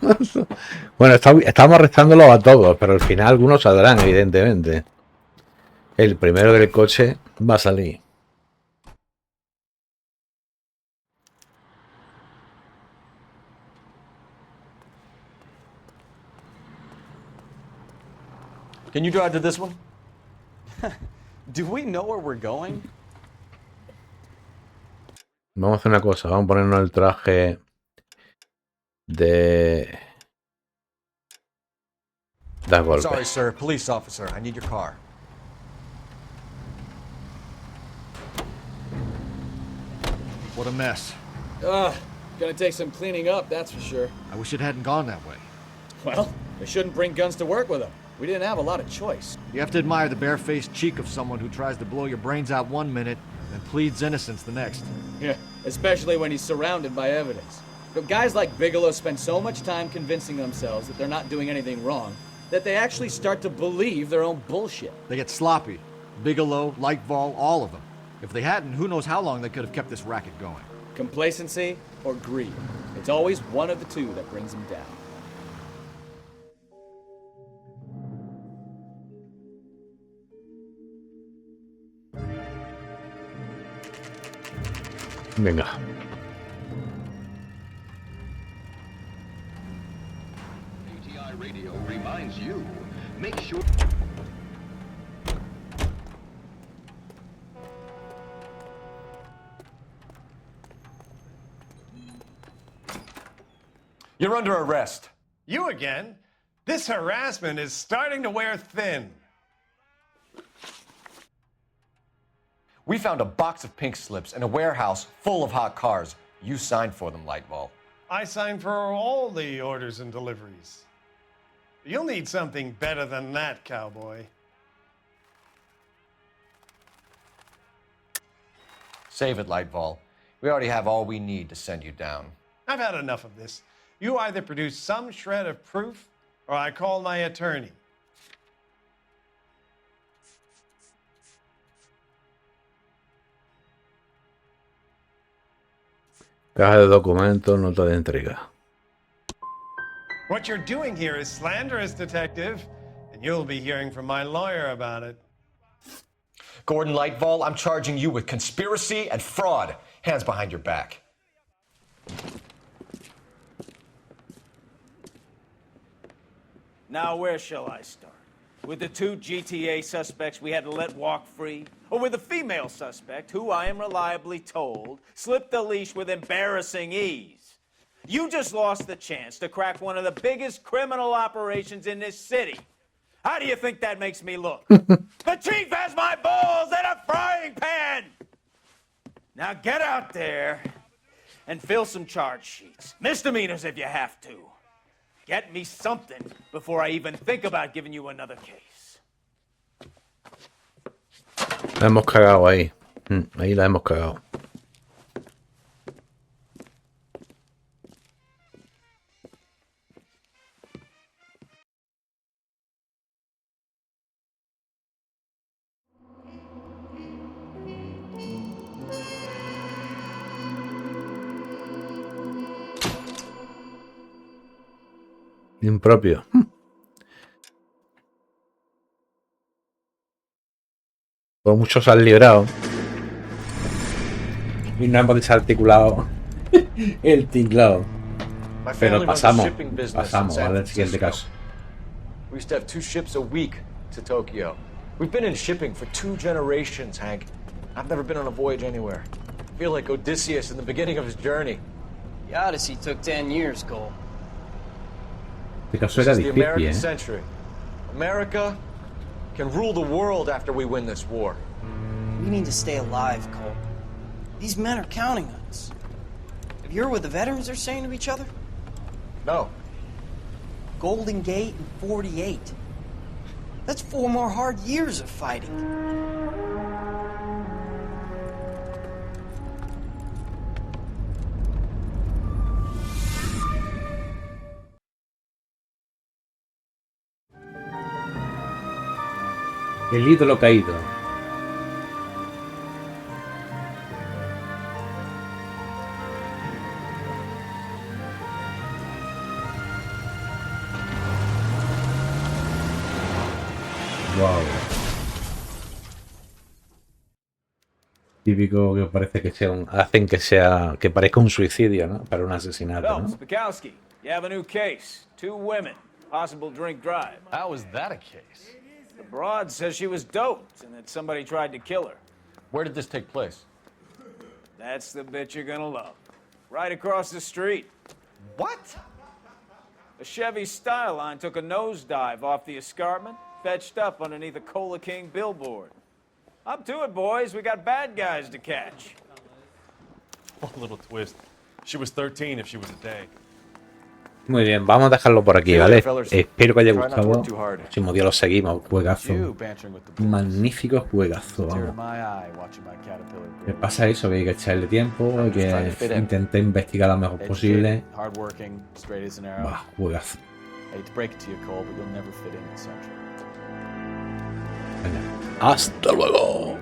Bueno, estamos arrestándolos a todos, pero al final algunos saldrán, evidentemente. El primero del coche va a salir. Can you drive to this one? Do we know where we're going? Vamos a hacer una cosa, vamos a ponernos el traje de golpe. Sorry, sir. Police officer. I need your car. What a mess. Gonna take some cleaning up, that's for sure. I wish it hadn't gone that way. Well, they shouldn't bring guns to work with them. We didn't have a lot of choice. You have to admire the barefaced cheek of someone who tries to blow your brains out one minute and pleads innocence the next. Yeah, especially when he's surrounded by evidence. But guys like Bigelow spend so much time convincing themselves that they're not doing anything wrong that they actually start to believe their own bullshit. They get sloppy. Bigelow, Lightval, all of them. If they hadn't, who knows how long they could have kept this racket going. Complacency or greed. It's always one of the two that brings them down. Venga. ATI radio reminds you, make sure... You're under arrest. You again? This harassment is starting to wear thin. We found a box of pink slips in a warehouse full of hot cars. You signed for them, Lightball. I signed for all the orders and deliveries. You'll need something better than that, cowboy. Save it, Lightball. We already have all we need to send you down. I've had enough of this. You either produce some shred of proof, or I call my attorney. Caja de documentos, nota de entrega. What you're doing here is slanderous, detective, and you'll be hearing from my lawyer about it. Gordon Lightball, I'm charging you with conspiracy and fraud. Hands behind your back. Now, where shall I start? With the two GTA suspects we had to let walk free? Or with the female suspect, who I am reliably told slipped the leash with embarrassing ease? You just lost the chance to crack one of the biggest criminal operations in this city. How do you think that makes me look? The chief has my balls in a frying pan! Now get out there and fill some charge sheets. Misdemeanors if you have to. Get me something before I even think about giving you another case. La hemos cagado ahí. Ahí la hemos cagado. Impropio. Por muchos han librado. Y no hemos desarticulado el tinglado. Pero pasamos al siguiente caso. We used to have 2 ships a week to Tokyo. We've been in shipping for 2 generations, Hank. I've never been on a voyage anywhere. I feel like Odysseus in the beginning of his journey. The Odyssey took 10 years, Cole. Este caso era This is the American difícil, century. America can rule the world after we win this war. We need to stay alive, Cole. These men are counting on us. Have you heard what the veterans are saying to each other? No. Golden Gate and 48. That's 4 more hard years of fighting. El ídolo caído. Wow. Típico que parece que sea que parezca un suicidio, ¿no? Para un asesinato, Phelps, ¿no? Bukowski, you have a new case. 2 women, possible drink drive. How is that a case? The broad says she was doped and that somebody tried to kill her. Where did this take place? That's the bit you're gonna love. Right across the street. What? A Chevy Styline took a nosedive off the escarpment, fetched up underneath a Cola King billboard. Up to it, boys. We got bad guys to catch. One little twist. She was 13 if she was a day. Muy bien, vamos a dejarlo por aquí, ¿vale? Espero que haya gustado. Próximo día lo seguimos. Juegazo. Magnífico juegazo, vamos. ¿Qué pasa eso? Que hay que echarle tiempo, hay que intentar investigar lo mejor posible. Bah, juegazo. Venga, hasta luego.